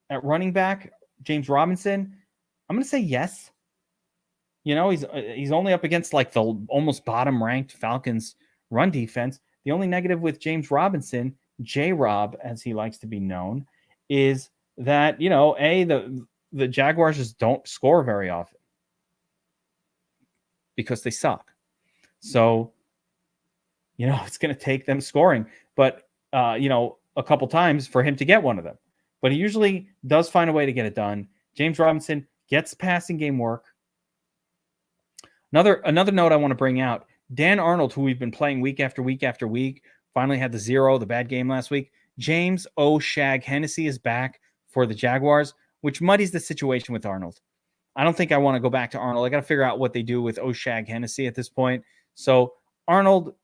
at running back? James Robinson? I'm going to say yes. He's only up against like the almost bottom ranked Falcons run defense. The only negative with James Robinson, J-Rob, as he likes to be known, is that, the Jaguars just don't score very often because they suck. So, it's going to take them scoring, but, a couple times for him to get one of them. But he usually does find a way to get it done. James Robinson gets passing game work. Another note I want to bring out, Dan Arnold, who we've been playing week after week after week, finally had the bad game last week. James O'Shag Hennessy is back for the Jaguars, which muddies the situation with Arnold. I don't think I want to go back to Arnold. I got to figure out what they do with O'Shag Hennessy at this point. So Arnold,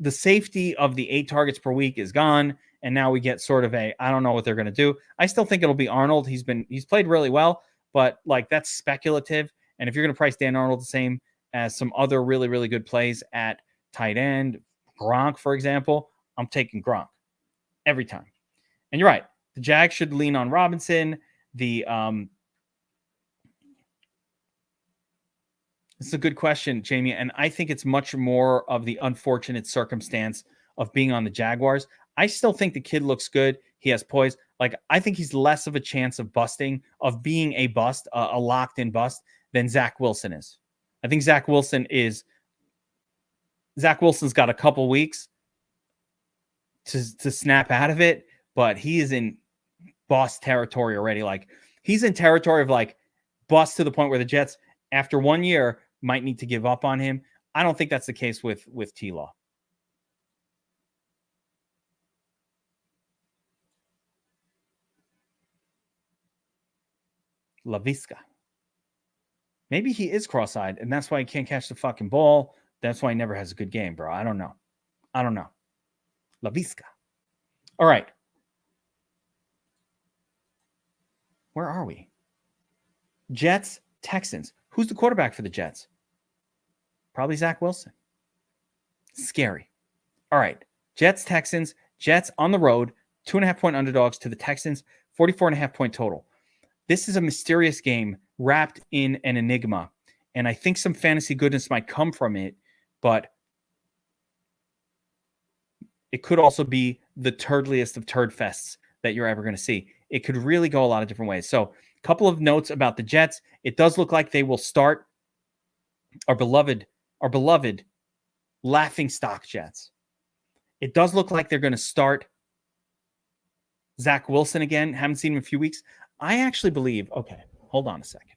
the safety of the 8 targets per week is gone. And now we get sort of I don't know what they're going to do. I still think it'll be Arnold. He's played really well, but like that's speculative. And if you're going to price Dan Arnold the same as some other really, really good plays at tight end, Gronk, for example, I'm taking Gronk every time. And you're right. The Jags should lean on Robinson. This is a good question, Jamie. And I think it's much more of the unfortunate circumstance of being on the Jaguars. I still think the kid looks good. He has poise. Like, I think he's less of a chance of being a bust, a locked-in bust, than Zach Wilson is. I think Zach Wilson's got a couple weeks to snap out of it, but he is in bust territory already. Like, he's in territory of like bust to the point where the Jets, after 1 year, might need to give up on him. I don't think that's the case with T-Law. Laviska. Maybe he is cross-eyed, and that's why he can't catch the fucking ball. That's why he never has a good game, bro. I don't know. Laviska. All right. Where are we? Jets, Texans. Who's the quarterback for the Jets? Probably Zach Wilson. Scary. All right. Jets, Texans. Jets on the road. 2.5-point underdogs to the Texans. 44.5-point total. This is a mysterious game wrapped in an enigma. And I think some fantasy goodness might come from it, but it could also be the turdiest of turd fests that you're ever going to see. It could really go a lot of different ways. So a couple of notes about the Jets. It does look like they will start our beloved laughing stock Jets. It does look like they're going to start Zach Wilson again. Haven't seen him in a few weeks. I actually believe, okay, hold on a second.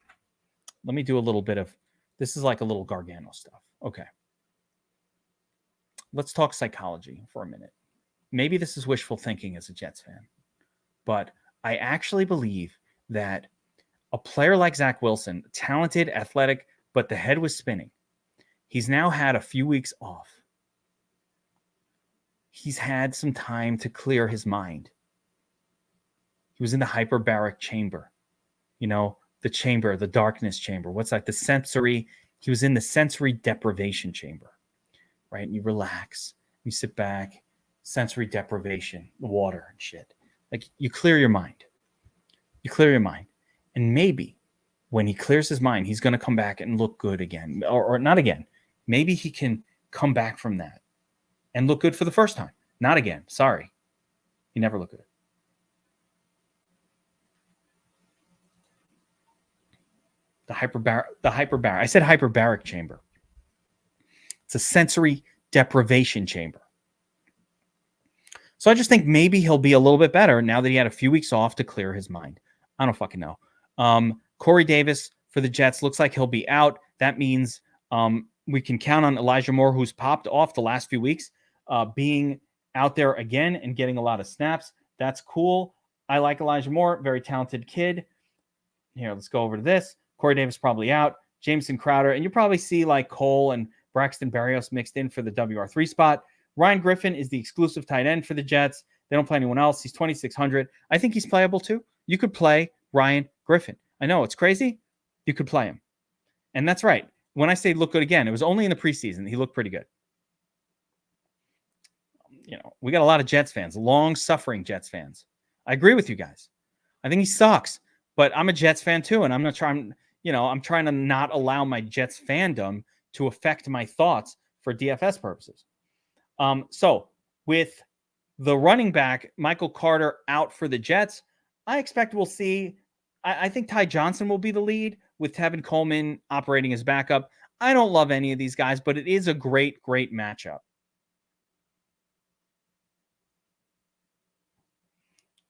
Let me do a little bit of, this is like a little Gargano stuff. Okay. Let's talk psychology for a minute. Maybe this is wishful thinking as a Jets fan, but I actually believe that a player like Zach Wilson, talented, athletic, but the head was spinning. He's now had a few weeks off. He's had some time to clear his mind. He was in the hyperbaric chamber, the chamber, the darkness chamber. What's like the sensory? He was in the sensory deprivation chamber, right? And you relax, you sit back, sensory deprivation, the water and shit. Like you clear your mind. And maybe when he clears his mind, he's going to come back and look good again, or not again. Maybe he can come back from that and look good for the first time. Not again. Sorry. He never looked good. The hyperbaric. I said hyperbaric chamber. It's a sensory deprivation chamber. So I just think maybe he'll be a little bit better now that he had a few weeks off to clear his mind. I don't fucking know. Corey Davis for the Jets looks like he'll be out. That means we can count on Elijah Moore, who's popped off the last few weeks, being out there again and getting a lot of snaps. That's cool. I like Elijah Moore, very talented kid. Here, let's go over to this. Corey Davis probably out. Jameson Crowder, and you probably see like Cole and Braxton Berrios mixed in for the WR3 spot. Ryan Griffin is the exclusive tight end for the Jets. They don't play anyone else. He's 2,600. I think he's playable too. You could play Ryan Griffin. I know it's crazy. You could play him. And that's right. When I say look good again, it was only in the preseason. He looked pretty good. We got a lot of Jets fans, long-suffering Jets fans. I agree with you guys. I think he sucks, but I'm a Jets fan too, and I'm not trying, I'm trying to not allow my Jets fandom to affect my thoughts for DFS purposes. So with the running back, Michael Carter, out for the Jets, I expect we'll see, I think Ty Johnson will be the lead with Tevin Coleman operating as backup. I don't love any of these guys, but it is a great, great matchup.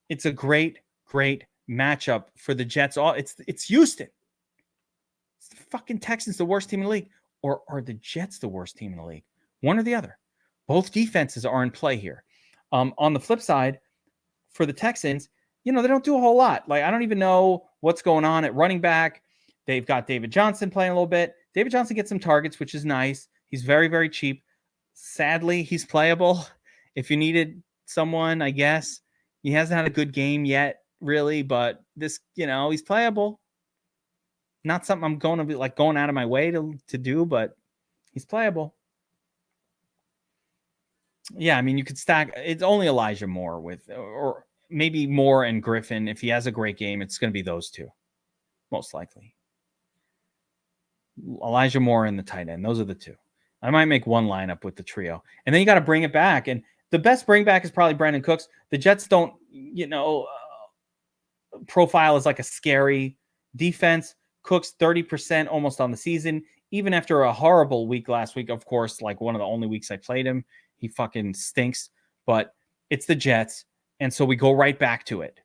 It's a great, great matchup for the Jets. It's Houston. It's the fucking Texans, the worst team in the league. Or are the Jets the worst team in the league? One or the other. Both defenses are in play here. On the flip side, for the Texans, they don't do a whole lot. Like, I don't even know what's going on at running back. They've got David Johnson playing a little bit. David Johnson gets some targets, which is nice. He's very, very cheap. Sadly, he's playable. If you needed someone, I guess. He hasn't had a good game yet, really, but this, he's playable. Not something I'm going to be like going out of my way to do, but he's playable. Yeah, I mean, you could stack. It's only Elijah Moore or maybe Moore and Griffin. If he has a great game, it's going to be those two, most likely. Elijah Moore and the tight end. Those are the two. I might make one lineup with the trio. And then you got to bring it back. And the best bring back is probably Brandon Cooks. The Jets don't, profile as like a scary defense. Cooks 30% almost on the season. Even after a horrible week last week, of course, like one of the only weeks I played him, he fucking stinks. But it's the Jets. And so we go right back to it.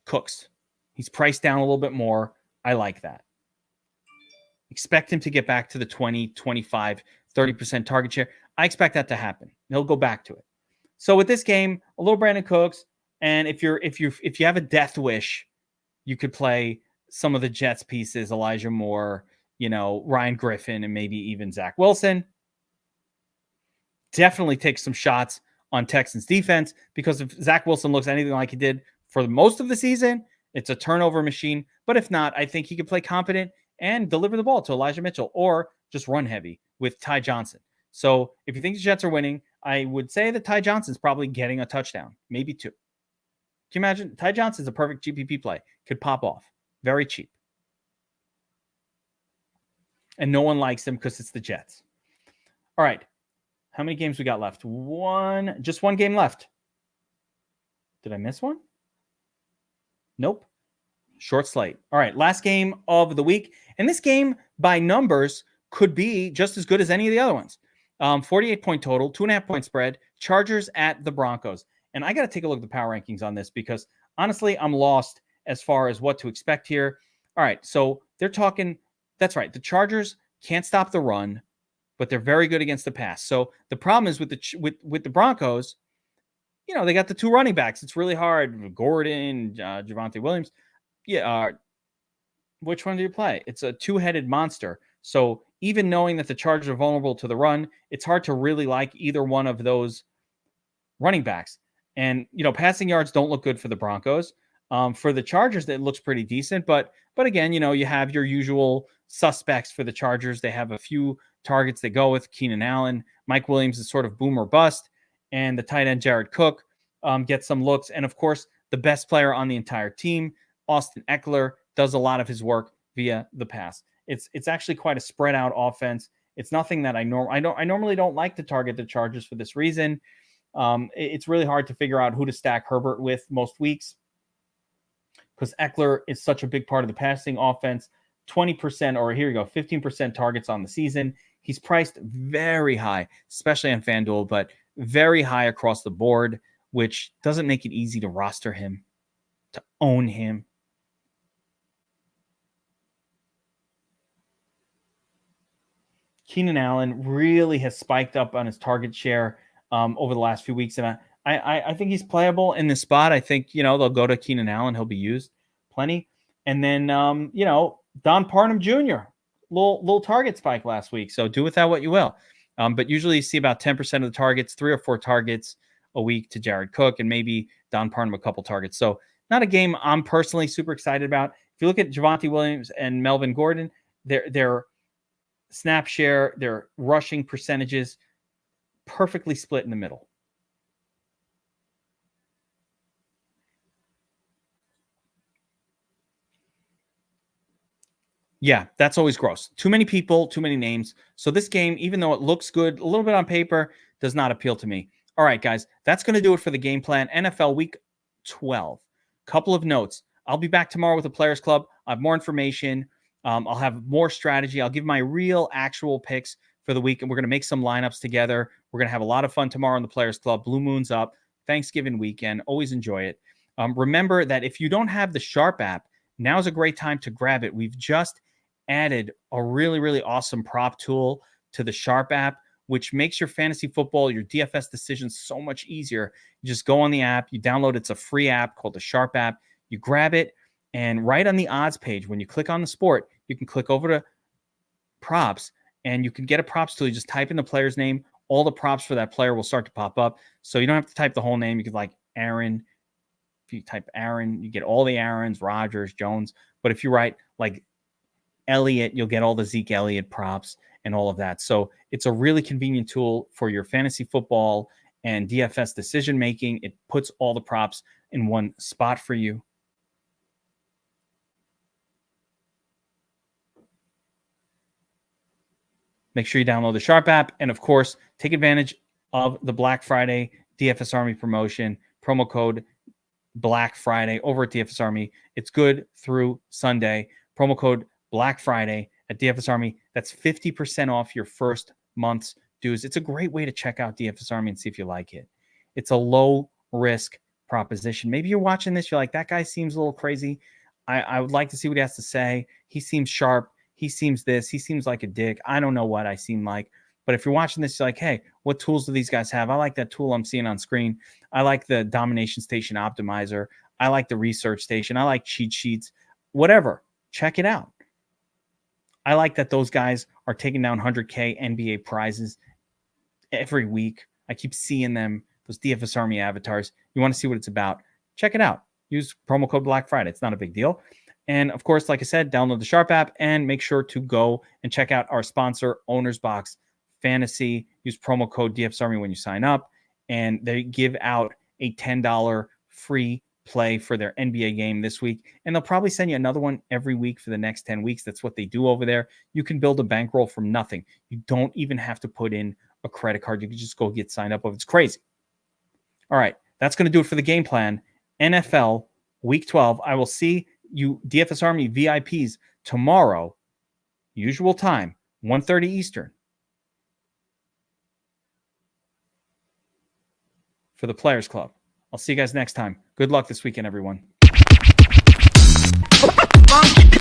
Cooks. He's priced down a little bit more. I like that. Expect him to get back to the 20, 25, 30% target share. I expect that to happen. He'll go back to it. So with this game, a little Brandon Cooks, and if you have a death wish, you could play some of the Jets pieces, Elijah Moore, Ryan Griffin, and maybe even Zach Wilson. Definitely take some shots on Texans defense, because if Zach Wilson looks anything like he did for most of the season, it's a turnover machine. But if not, I think he could play competent and deliver the ball to Elijah Mitchell, or just run heavy with Ty Johnson. So if you think the Jets are winning, I would say that Ty Johnson's probably getting a touchdown, maybe two. Can you imagine? Ty Johnson's a perfect GPP play. Could pop off. Very cheap. And no one likes him because it's the Jets. All right. How many games we got left? Just one game left. Did I miss one? Nope. Short slate. All right. Last game of the week. And this game, by numbers, could be just as good as any of the other ones. 48-point total, 2.5-point spread, Chargers at the Broncos. And I got to take a look at the power rankings on this because honestly, I'm lost as far as what to expect here. All right, so they're talking, that's right, the Chargers can't stop the run, but they're very good against the pass. So the problem is with the Broncos, they got the two running backs. It's really hard. Gordon, Javonte Williams. Yeah, which one do you play? It's a two-headed monster. So even knowing that the Chargers are vulnerable to the run, it's hard to really like either one of those running backs. And, passing yards don't look good for the Broncos. For the Chargers, that looks pretty decent. But again, you have your usual suspects for the Chargers. They have a few targets they go with. Keenan Allen. Mike Williams is sort of boom or bust. And the tight end Jared Cook gets some looks. And, of course, the best player on the entire team, Austin Eckler, does a lot of his work via the pass. It's actually quite a spread out offense. It's nothing that I normally don't like to target the Chargers for this reason. It's really hard to figure out who to stack Herbert with most weeks because Eckler is such a big part of the passing offense. 20%, or here you go, 15% targets on the season. He's priced very high, especially on FanDuel, but very high across the board, which doesn't make it easy to roster him, to own him. Keenan Allen really has spiked up on his target share over the last few weeks, and I think he's playable in this spot. I think they'll go to Keenan Allen; he'll be used plenty. And then Don Parham Jr. little target spike last week, so do with that what you will. But usually you see about 10% of the targets, 3 or 4 targets a week to Jared Cook, and maybe Don Parham a couple targets. So not a game I'm personally super excited about. If you look at Javonte Williams and Melvin Gordon, their snap share, their rushing percentages, perfectly split in the middle. Yeah, that's always gross. Too many people, too many names. So this game, even though it looks good a little bit on paper, does not appeal to me. All right, guys, that's going to do it for the game plan. NFL Week 12. Couple of notes. I'll be back tomorrow with the Players Club. I have more information. I'll have more strategy. I'll give my real actual picks for the week, and we're going to make some lineups together. We're going to have a lot of fun tomorrow in the Players Club. Blue Moon's up. Thanksgiving weekend. Always enjoy it. Remember that if you don't have the Sharp app, now's a great time to grab it. We've just added a really, really awesome prop tool to the Sharp app, which makes your fantasy football, your DFS decisions so much easier. You just go on the app, you download, it's a free app called the Sharp app. You grab it, and right on the odds page, when you click on the sport, you can click over to props, and you can get a props tool. You just type in the player's name. All the props for that player will start to pop up. So you don't have to type the whole name. You could like Aaron. If you type Aaron, you get all the Aarons, Rodgers, Jones. But if you write like Elliott, you'll get all the Zeke Elliott props and all of that. So it's a really convenient tool for your fantasy football and DFS decision making. It puts all the props in one spot for you. Make sure you download the Sharp app, and of course, take advantage of the Black Friday DFS Army promotion, promo code Black Friday over at DFS Army. It's good through Sunday. Promo code Black Friday at DFS Army. That's 50% off your first month's dues. It's a great way to check out DFS Army and see if you like it. It's a low risk proposition. Maybe you're watching this, you're like, that guy seems a little crazy. I would like to see what he has to say. He seems sharp. He seems this. He seems like a dick. I don't know what I seem like. But if you're watching this, you're like, hey, what tools do these guys have? I like that tool I'm seeing on screen. I like the Domination Station Optimizer. I like the Research Station. I like cheat sheets. Whatever. Check it out. I like that those guys are taking down 100K NBA prizes every week. I keep seeing them, those DFS Army avatars. You want to see what it's about? Check it out. Use promo code Black Friday. It's not a big deal. And of course, like I said, download the Sharp app and make sure to go and check out our sponsor, Owner's Box Fantasy. Use promo code DFS Army when you sign up, and they give out a $10 free play for their NBA game this week. And they'll probably send you another one every week for the next 10 weeks. That's what they do over there. You can build a bankroll from nothing. You don't even have to put in a credit card. You can just go get signed up. It's crazy. All right. That's going to do it for the game plan. NFL Week 12. I will see you DFS Army VIPs tomorrow, usual time, 1:30 Eastern, for the Players Club. I'll see you guys next time. Good luck this weekend, everyone. Monkey